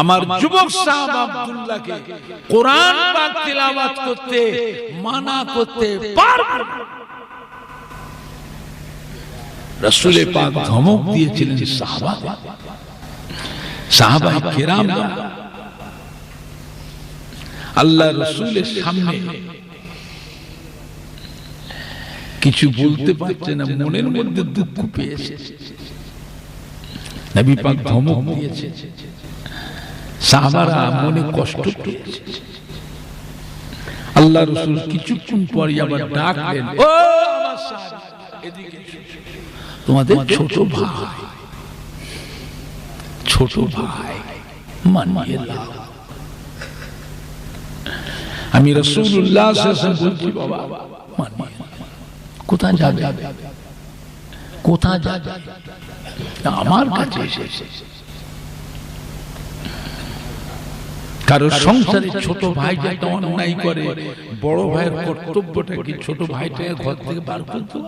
S1: আমার যুবক সাহাবা আব্দুল্লাহকে কোরআন পাক তেলাওয়াত করতে মানা করতে পারবো না। রাসূল পাক ধমক দিয়েছিলেন সাহাবায়ে কেরাম আল্লাহ রাসূলের সামনে কিছু বলতে পারছে না, মনের মধ্যে দুঃখ পেয়েছে। নবী পাক ধমক দিয়েছে, সাহাবারা মনে কষ্ট পেয়েছে। আল্লাহ রাসূল কিছুক্ষণ পরে আবার ডাকলেন, ও আমার সাহাবা, এদিকে তোমাদের ছোট ভাই, ছোট ভাই মানিয়ে নাও। আমি রাসূলুল্লাহ সাল্লাল্লাহু আলাইহি ওয়াসাল্লাম বলছি, বাবা মানিয়ে কোথায় যাবে, কোথায় যাবে? আমার কাছে এসেছে। কারণ সংসারে ছোট ভাই যেটা অন্যায় করে, বড় ভাইয়ের কর্তব্যটা কি ছোট ভাইটাকে ঘর থেকে বার করতে?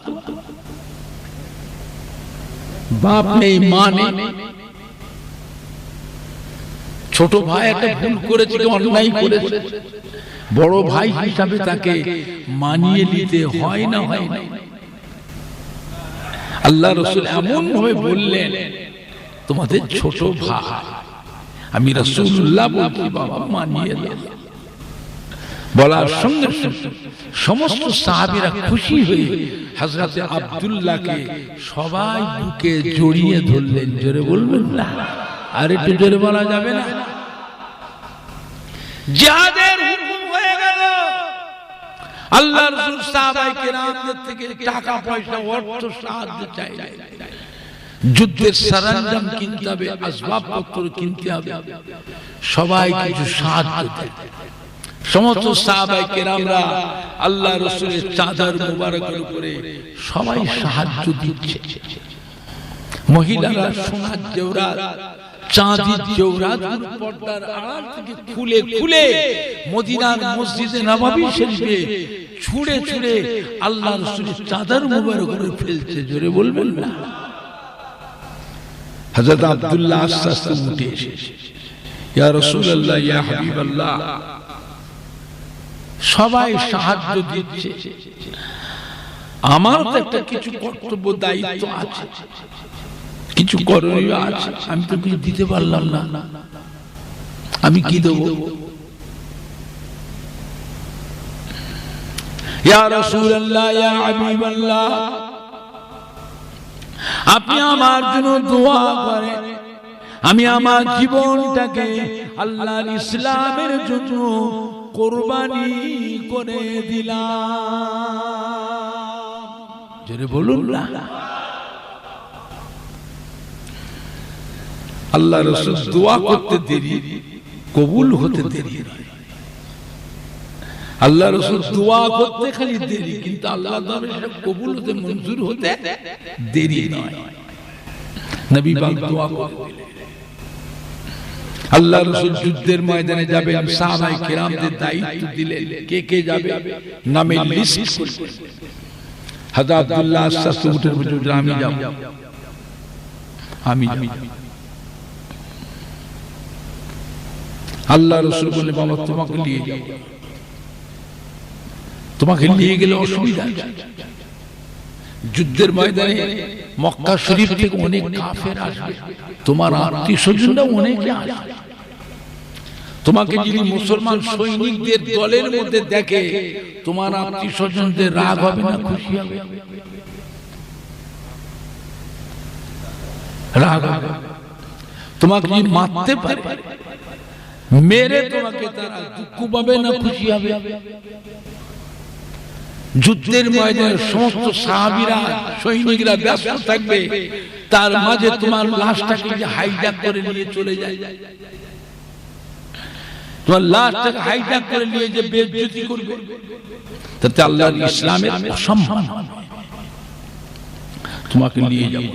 S1: বাপ নেই, মা নেই, ছোট ভাই একটা ভুল করেছে, অন্যায় করেছে, বড় ভাই হিসাবে তাকে মানিয়ে নিতে হয় না, হয় না? আল্লাহ রাসূল এমন ভাবে বললেন, তোমাদের ছোট ভাই। আমি রাসূলুল্লাহ বলছি, বাবা মানিয়ে নাও। বলার সঙ্গে সঙ্গে সমস্ত সাহাবীরা খুশি হয়ে হযরত আব্দুল্লাহকে সবাই বুকে জড়িয়ে ধরলেন। জোরে বলবেন না, আর একটু জোরে বলা যাবে না? জিহাদের হুকুম হয়ে গেল। আল্লাহ রাসূল সাহাবায়ে কেরামদের থেকে টাকা পয়সা, অর্থ সাহায্য চাইলেন। যুদ্ধের সরঞ্জাম কিনতে হবে, আসবাবপত্র কিনতে হবে, সবাই কিছু সাহায্য দেয়। সমস্ত সাহাবায়ে কেরামরা আল্লাহ রাসূলের চাদর মুবারকের উপরে সবাই সাহায্য দিচ্ছে। মহিলারা সোনার জেওরাত, চাঁদির জেওরাত পর্দার আড়াল থেকে খুলে খুলে মদিনার মসজিদে নববী শরীফে ছুঁড়ে ছুঁড়ে আল্লাহ রাসূলের চাদর মুবারক করে ফেলছে। জোরে বলবেন না? হযরত আব্দুল্লাহ আস্তে আস্তে উঠে এসে, ইয়া রাসূলুল্লাহ, ইয়া হাবিবাল্লাহ, সবাই সাহায্য দিচ্ছে, আমার তো একটা কিছু কর্তব্য দায়িত্ব আছে, কিছু করণীয় আছে, আমি তো কিছু দিতে পারলাম না, আমি কি দেব? ইয়া রাসূলুল্লাহ, ইয়া হাবিবাল্লাহ, আপনি আমার জন্য দোয়া করেন, আমি আমার জীবনটাকে আল্লাহর ইসলামের জন্য কুরবানি করে দিলাম। জোরে বলুন না। আল্লাহ রাসূল দোয়া করতে দেরি, কবুল হতে দেরি নয়। আল্লাহ রাসূল দোয়া করতে খালি দেরি, কিন্তু আল্লাহ দরবারে কবুল হতে, মঞ্জুর হতে দেরি নয়। নবী পাক দোয়া করলেন। আল্লাহ রাসূল যুদ্ধের ময়দানে যাবেন, সাহাবায়ে কিরামদের দায়িত্ব দিলেন কে কে যাবে, নামের লিস্ট করলেন। হযরত আব্দুল্লাহ আশাসু উঠে বললেন, আমি যাব, আমি যাব। আল্লাহ রাসূল বললেন, বাবা তোমাকে নিয়ে যাব। তোমাকে নিয়ে গেলে অসুবিধা আছে। যুদ্ধের ময়দানে মক্কা শরীফ থেকে অনেক কাফের আসবে, তোমার আত্মীয়স্বজনরা অনেকে আসবে। তোমাকে যদি মুসলমান সৈনিকদের দলের মধ্যে দেখে, তোমার আত্মীয়স্বজনদের রাগ হবে না, খুশি হবে? রাগ হবে। তোমাকে যদি মারতে পারে, মেরে তোমাকে তারা দুঃখ পাবে না, খুশি হবে? যুদ্ধের ময়দানে সমস্ত সাহাবীরা, সৈনিকরা ব্যস্ত থাকবে, তার মাঝে তোমার লাশটাকে হাইজ্যাক করে নিয়ে চলে যায়, তোমার লাশটাকে হাইজ্যাক করে নিয়ে যে বেইজ্জতি করবে, তাতে আল্লাহর ইসলামের অসম্মান হবে। তোমাকে নিয়ে যাব,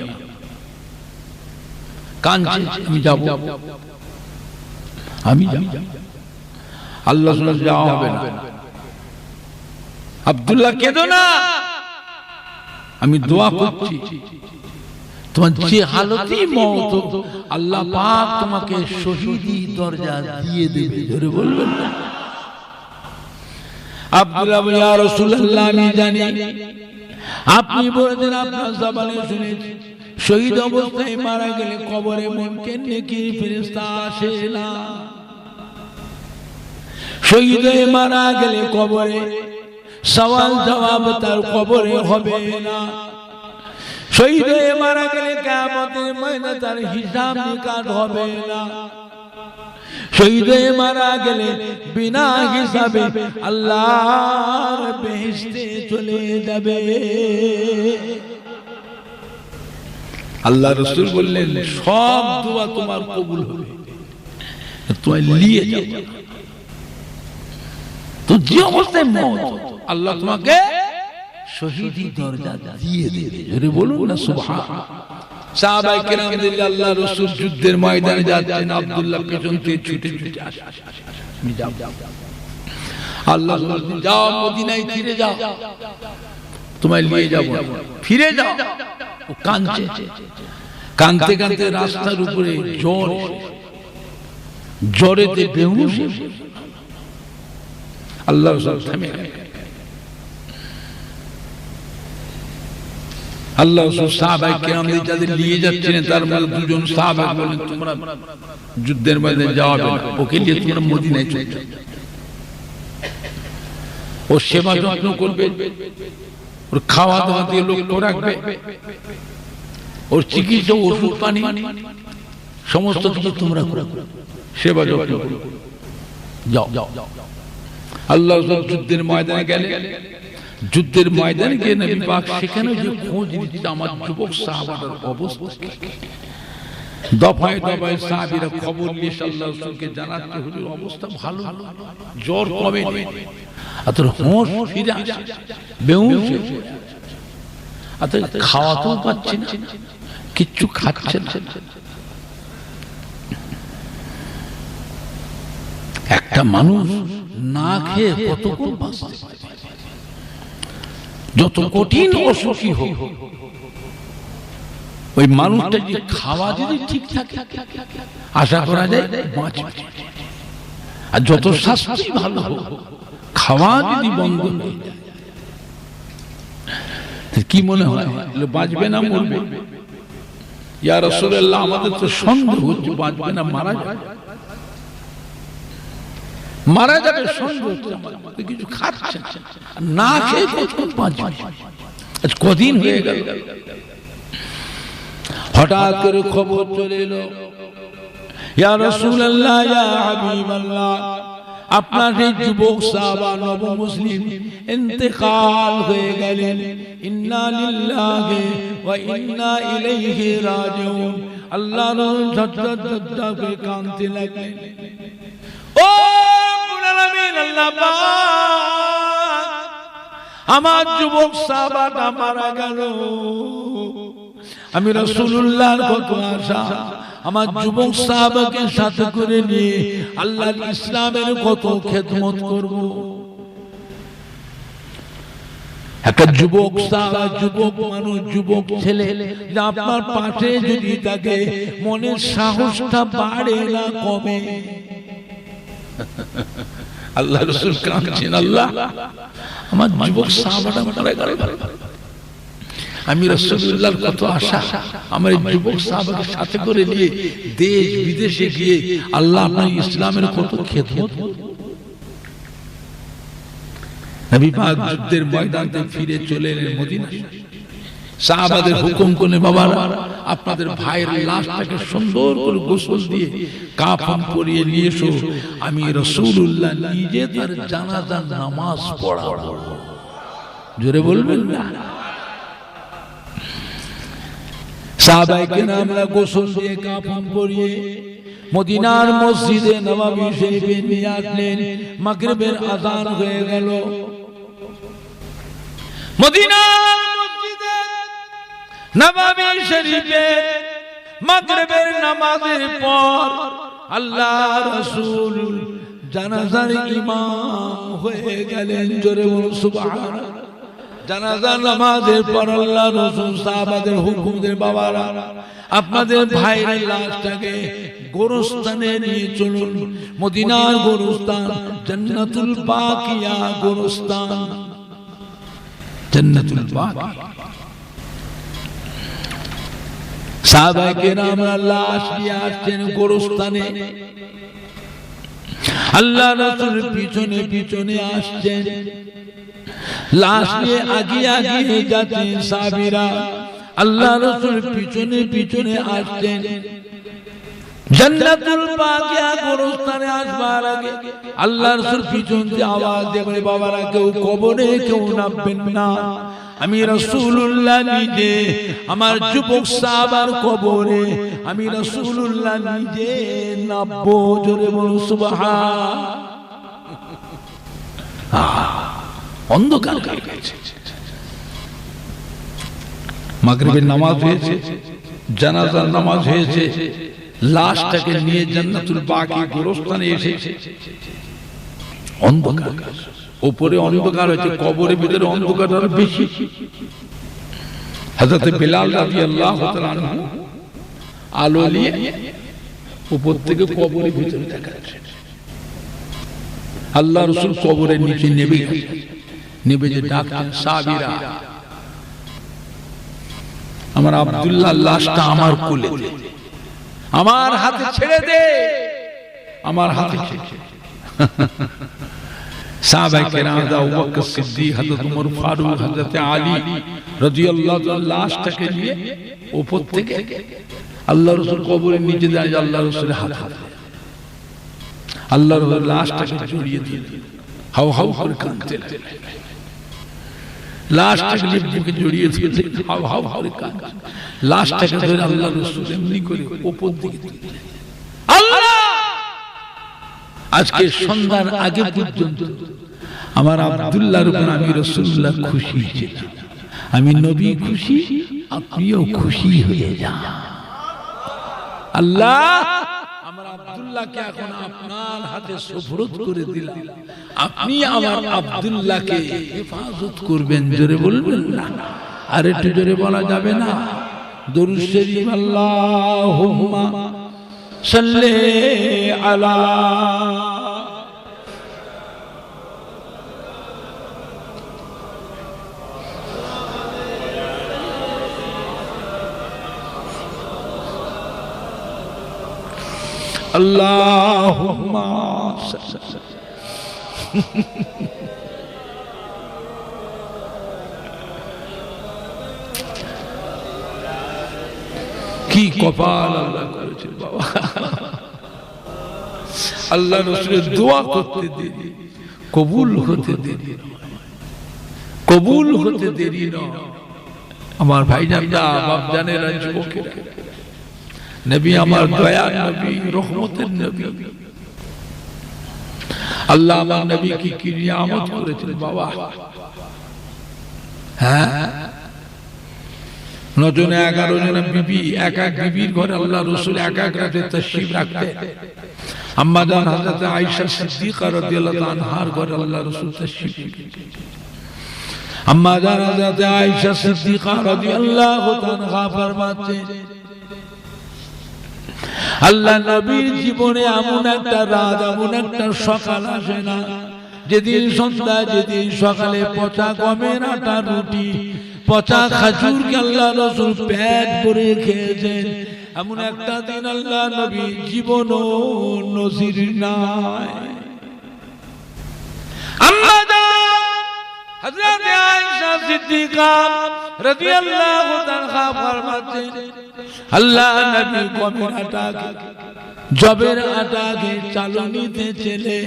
S1: কাঁদছে, আমি যাব, আমি যাব। আল্লাহ সুবহানাহু যাওয়া হবে না। আব্দুল্লাহ কেঁদো না, আমি দোয়া করছি, তোমার যে হালতেই মওত, আল্লাহ পাক তোমাকে শহীদি দরজা দিয়ে দেবে। ধরে বলবেন না। আব্দুল্লাহ বলে, ইয়া রাসূলুল্লাহ, আমি জানি, আপনি বলেছেন, আপনার জবানে শুনেছি, শহীদ অবস্থায় মারা গেলে কবরে মুনকার নেকির ফেরেশতা আসে না। শহীদ হয়ে মারা গেলে কবরে সওয়াল জবাব তার কবরে হবে না। শহীদ হয়ে মারা গেলে কিয়ামতের ময়দানে তার হিসাব নিকাশ হবে না। শহীদ হয়ে মারা গেলে বিনা হিসাবে আল্লাহর বেহেশতে চলে যাবে। আল্লাহ রাসূল বললেন, সব দোয়া তোমার কবুল হবে, তুমি নিয়ে যাও। তো যে অবস্থায় মওত, আল্লাহ তোমাকে শহীদি দরজা দিয়ে দেবে। জোরে বলুন না সুবহানাল্লাহ। সাহাবায়ে কিরামদের আল্লাহ রাসূল যুদ্ধের ময়দানে যাচ্ছেন, আব্দুল্লাহ পেছন থেকে ছুটে ছুটে আসে, আল্লাহ বললেন, যাও মদিনায় ফিরে যাও, তোমায় নিয়ে যাব, ফিরে যাও। ও কাঁদছে, কাঁদতে কাঁদতে রাস্তার উপরে জ্বর, জ্বরেতে বেহুশ। আল্লাহ রাসূল থেমে গেলেন। আল্লাহ রাসূল সাহাবায়ে কিরামদের যাদের নিয়ে যাচ্ছিলেন, তার মধ্যে দুজন সাহাবা বললেন, তোমরা যুদ্ধের ময়দানে যাবে না, ওকে নিয়ে তোমরা মদিনায় চলে যাও। ও সেবা যত্ন করবে, ওর খাওয়া দাওয়া দিয়ে লক্ষ্য রাখবে, ওর চিকিৎসা, ওষুধ পানি সমস্ত কিছু তোমরা করো, সেবা যত্ন করো, যাও। আল্লাহ রাসূল যুদ্ধের ময়দানে গেলেন। যুদ্ধের ময়দানে গিয়ে নবী পাক সেখানে যে খোঁজ নিতে, আমার যুবক সাহাবাদের অবস্থা, দফায় দফায় সাহাবীরা খবর নিয়ে আল্লাহ রাসূলকে জানাতে, হুজুর অবস্থা ভালো, জ্বর কমে, আর তোর হোশ ফিরে আসে, বেহুশ, আর খাওয়াতেও পাচ্ছে না, কিচ্ছু খাচ্ছে না। একটা মানুষ না খেয়ে কতক্ষণ বাঁচতে পারে? যত কঠিন অসুখী হোক, ওই মানুষটা যে খাওয়া যদি ঠিক থাকে, আশা করা যায় বাঁচবে। আর যত স্বাস্থ্য ভালো হোক, খাওয়া যদি বন্ধ হয়ে যায়, কি মনে হয় বাঁচবে না মরবে? ইয়া রাসূলুল্লাহ, আমাদের তো সন্দেহ হচ্ছে বাঁচবে না মারা যাবে। মারা যাবে সন্দেহ কিছু খাচ্ছেন না খেয়ে আজ কদিন হয়ে গেল হঠাৎ করে খবর চলে এলো ইয়া রাসূলুল্লাহ ইয়া হাবিবাল্লাহ আপনার এই যুবক সাহাবা নব মুসলিম ইন্তেকাল হয়ে গেলেন ইন্না লিল্লাহি ওয়া ইন্না ইলাইহি রাজিউন আল্লাহর ঝটঝট করে কাঁদতে লাগলেন ও রব্বুল আলামিন আল্লাহ পাক আমার যুবক সাহাবাটা মারা গেল আমি রাসূলুল্লাহর কত আশা আমার যুবক সাহাবাকে সাথে করে নিয়ে আল্লাহর ইসলামের কত খেদমত করব একটা যুবক সাহাবা যুবক মানুষ যুবক ছেলে আপনার পাশে যদি থাকে মনের সাহসটা বাড়ে না কমে আল্লাহ রাসূল কাঁদছেন আল্লাহ আমার যুবক সাহাবাটা মারা গেল আমি রাসূলুল্লাহর কত আশা আমার যুবক সাহাবাকে সাথে করে নিয়ে দেশ বিদেশে গিয়ে আল্লাহ আপনার ইসলামের কত খেদমত নবী পাক যুদ্ধের ময়দানে ফিরে চলে এলেন মদিনা সাহাবাদের হুকুম করে বাবারা আপনাদের ভাইয়ের লাশটাকে সুন্দর করে গোসল দিয়ে কাফন পরিয়ে নিয়ে এসো আমি রাসূলুল্লাহ নিজে তার জানাজার নামাজ পড়াবো জোরে বলবেন না সাহাবায়ে কেরামরা গোসল দিয়ে কাফন পরিয়ে মদিনার মসজিদে নববী শরীফে নিয়ে আসলেন মাগরিবের আযান হয়ে গেল মদিনার মসজিদে নববী শরীফে মাগরিবের নামাজের পর আল্লাহর রাসূল জানাজার ইমাম হয়ে গেলেন জোরে বলুন সুবহানাল্লাহ জানাজা নামাজের পর আল্লাহর রাসূল সাহাবাদের হুকুম দেন বাবারা আপনাদের ভাইয়ের লাশটাকে গোরস্থানে নিয়ে চলুন মদিনার গোরস্থান জান্নাতুল বাকিয়া গোরস্থান জান্নাতুল বাকি সাহাবায়ে কেরামরা লাশ নিয়ে আসছেন গোরস্থানে আল্লাহর রাসূল পিছনে পিছনে আসছেন লাশ নিয়ে আগিয়ে আগিয়ে যাচ্ছেন সাহাবীরা আল্লাহ রাসূল পিছনে পিছনে আসছেন জান্নাতুল বাকিয়া গোরস্থানে আসবার আগে আল্লাহ রাসূল পিছন থেকে আওয়াজ দিয়ে বলে বাবারা কেউ কবরে কেউ নামবেন না আমি রাসূলুল্লাহ নিজে আমার যুবক সাহাবার কবরে আমি রাসূলুল্লাহ নিজে নামবো জোরে বলুন সুবহানাল্লাহ অন্ধকার হয়ে গেছে মাগরিবের নামাজ হয়েছে জানাজার নামাজ হয়েছে লাশটাকে নিয়ে জান্নাতুল বাকি গোরস্থানে এসে অন্ধকার উপরে অন্ধকার হয়েছে কবরের ভিতরে অন্ধকার আরো বেশি হযরত বিলাল রাদিয়াল্লাহু তাআলা আনহু আলো নিয়ে উপর থেকে কবরের ভিতরে দেখাচ্ছে আল্লাহ রাসূল কবরের নিচে নেমে যে ডাকছেন সাহাবীরা আমার আব্দুল্লাহ লাশটা আমার কোলে দে আমার হাতে ছেড়ে দে আমার হাতে ছেড়ে সাহাবায়ে কেরাম আবু বকর সিদ্দিক হযরত ওমর ফারুক হযরত আলী রাদিয়াল্লাহু তাআলা লাশটাকে নিয়ে উপর থেকে আল্লাহর রাসূল কবরের নিচে দাঁড়িয়ে আল্লাহর রাসূলের হাতে আল্লাহর লাশটাকে জড়িয়ে দিয়ে হাউ হাউ করে কাঁদতে লাগলেন লাশটাকে বুকে জড়িয়ে দিয়ে হাউ হাউ করে কাঁদতে লাশটাকে ধরে আল্লাহর রাসূল এমনি করে উপর দিকে তুললেন আল্লাহ আজকে সন্ধ্যার আগে পর্যন্ত আমার আব্দুল্লাহর উপর আমি রাসূলুল্লাহ খুশি ছিলাম আমি নবী খুশি আপনিও খুশি হয়ে যান আল্লাহ আমার আব্দুল্লাহকে এখন আপনার হাতে সুপুরত করে দিলাম আপনি আমার আব্দুল্লাহকে হেফাজত করবেন জোরে বলবেন না আর একটু জোরে বলা যাবে না দরুদ শরীফ আল্লাহুম্মা সাল্লি আলা আল্লাহুম্মা কি কপাল আল্লাহ করেছে বাবা। আল্লাহ রাসূলের দোয়া করতে দেরি, কবুল হতে দেরি, কবুল হতে দেরি নয়। আমার ভাইজানরা, বাপজানেরা, যুবকেরা, নবী আমার দয়ার নবী, রহমতের নবী, আল্লাহ আমার নবীকে কি নিয়ামত করেছেন বাবা। হ্যাঁ, 9 জনে 11 জনে বিবি, এক এক বিবির ঘরে আল্লাহ রাসূল এক এক রাতে তাশরীফ রাখতেন। আম্মা জান হযরত আয়েশা সিদ্দিকা রাদিয়াল্লাহু আনহার ঘরে আল্লাহ রাসূল তাশরীফ রেখেছেন। আম্মা জান হযরত আয়েশা সিদ্দিকা রাদিয়াল্লাহু আনহা ফরমাতেন, আল্লাহ নবীর জীবনে এমন একটা রাত, এমন একটা সকাল আসে না যেদিন সন্ধ্যা, যেদিন সকালে পচা গমের আটা রুটি, পচা খাজুরকে আল্লাহ রাসূল পেট ভরে খেয়েছেন, এমন একটা দিন আল্লাহ নবী জীবনও নজির নাই। আম্মা জান হযরত আয়েশা সিদ্দিকা রাদিয়াল্লাহু তাআলা ফরমাতেন, আল্লাহ নবী গমের আটাকে, জবের আটাকে চালনিতে চেলে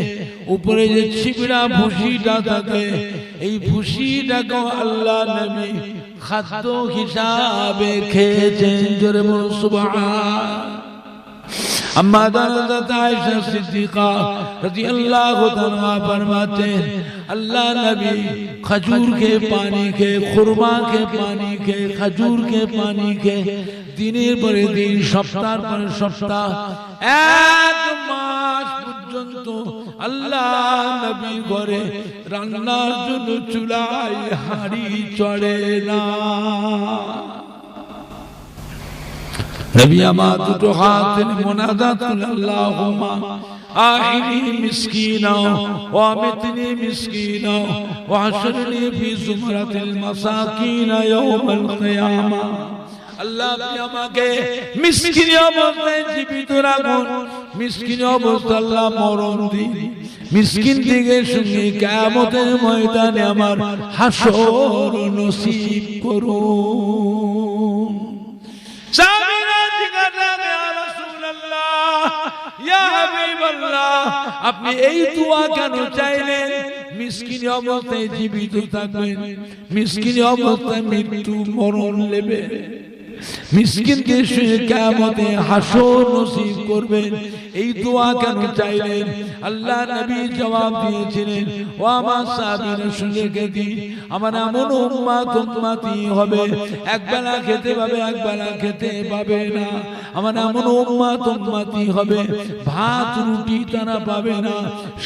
S1: উপরে যে ছিবড়া ভুসিটা থাকে, এই ভুসিটাকে আল্লাহ নবী খাদ্য হিসাবে খেয়েছেন। জোরে বলুন সুবহান। আম্মা জান হযরত আয়েশা সিদ্দিকা রাদিয়াল্লাহু তাআলা ফরমাতেন, আল্লাহ নবী खजूर के पानी के, खुरमा के पानी के, खजूर के पानी के दिनेर पर दिन, सप्ताह पर सप्ताह, एक मास पर्यন্ত আল্লাহ নবী ঘরে রান্নার জন্য চুলায় হাঁড়ি চড়ে না। নবী আমার দুটো হাত মোনাজাত আল্লাহুম্মা আইনি মিসকিনা ওয়া মিতনি মিসকিনা ওয়া হাশরনি ফি যুমরাতিল মাসাকিন ইয়াউমাল কিয়ামা। আল্লাহ আপনি আমাকে মিসকিন অবস্থায় জীবিত রাখুন, মিসকিন অবস্থায় আল্লাহ মরণ দিন, মিসকিন থেকে সঙ্গে কিয়ামতের ময়দানে আমার হাসর নসিব করুন। আপনি এই দোয়া কেন চাইলেন? মিসকিন অবস্থায় জীবিত থাকবেন, মিসকিন অবস্থায় মৃত্যু মরণ নেবে, মিসকিনকে কিয়ামতে হাসর নসিব করবেন, এই দোয়া কেন চাইলেন? আল্লাহ নবী জবাব দিয়েছিলেন, ও আমার সাহাবীরা শুনে গেছি, আমার এমন উম্মতি হবে একবেলা খেতে পাবে, একবেলা খেতে পাবে না। আমার এমন উম্মতি হবে ভাত রুটি তারা পাবে না,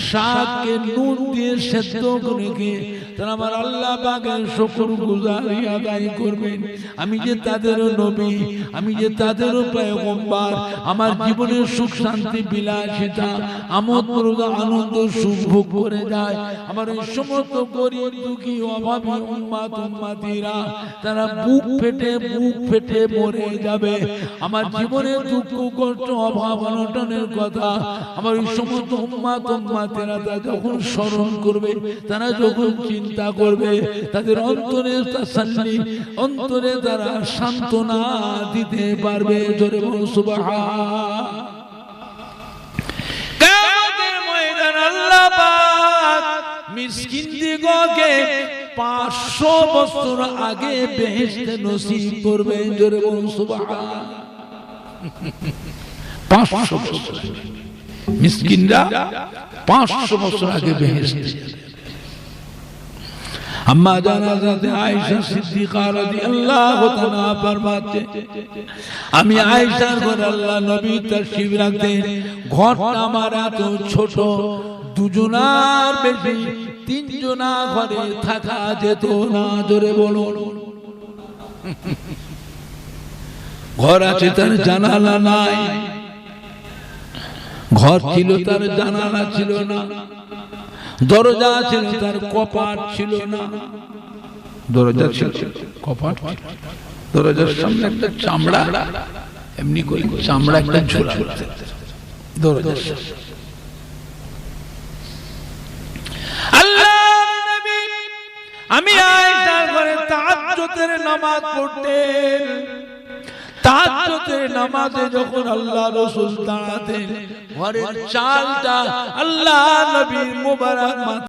S1: শাককে নুন দিয়ে সেদ্ধ করে খেয়ে তারা আমার আল্লাহ পাকের শুকরগুজারি আদায় করবেন। আমি যে তাদের নবী, আমি যে তাদের পয়গম্বর, আমার জীবনের সুখ শান্তি বিলাসিতা আমোদ প্রমোদ আনন্দ সুখ ভোগ করে যায়। আমার এই সমস্ত গরিব দুঃখী অভাবী উম্মতিরা তারা বুক ফেটে মরে যাবে। আমার জীবনের দুঃখ কষ্ট অভাব অনটনের কথা আমার এই সমস্ত উম্মতিরা যখন স্মরণ করবে, তারা যখন চিন্তা করবে, তাদের অন্তরে তাসাল্লি, অন্তরে তারা সান্ত্বনা দিতে পারবে। জোরে বলুন সুবহান। কিয়ামতের ময়দানে আল্লাহ পাক মিসকিনদিগকে 500 বছর আগে বেহেশত নসিব করবেন। জোরে বলুন সুবহান। 500 বছর মিসকিনরা 500 বছর আগে বেহেশত। আম্মা জান হযরত আয়েশা সিদ্দিকা রাদিয়াল্লাহু তাআলা ফরমাতে, আমি আয়েশার ঘরে আল্লাহ নবী তাশরীফ রাখতেন, ঘরটা আমার এত ছোট, দুজনার বেশি তিনজনা ঘরে থাকা যেত না। জোরে বলুন। ঘর আছে তার জানালা নাই, ঘর ছিল তার জানালা ছিল না, দরজা ছিল তার কপাট ছিল না। দরজা ছিল, কপাট, দরজার সামনে একটা চামড়া, এমনি করে চামড়া একটা ঝোলা দরজার। আমি আয়েশার ঘরে তাহাজ্জুদের নামাজ পড়তেন। তাহাজ্জুদের নামাজে যখন আল্লাহ রাসূল দাঁড়াতেন, ঘরের চালটা আল্লাহ নবীর মোবারক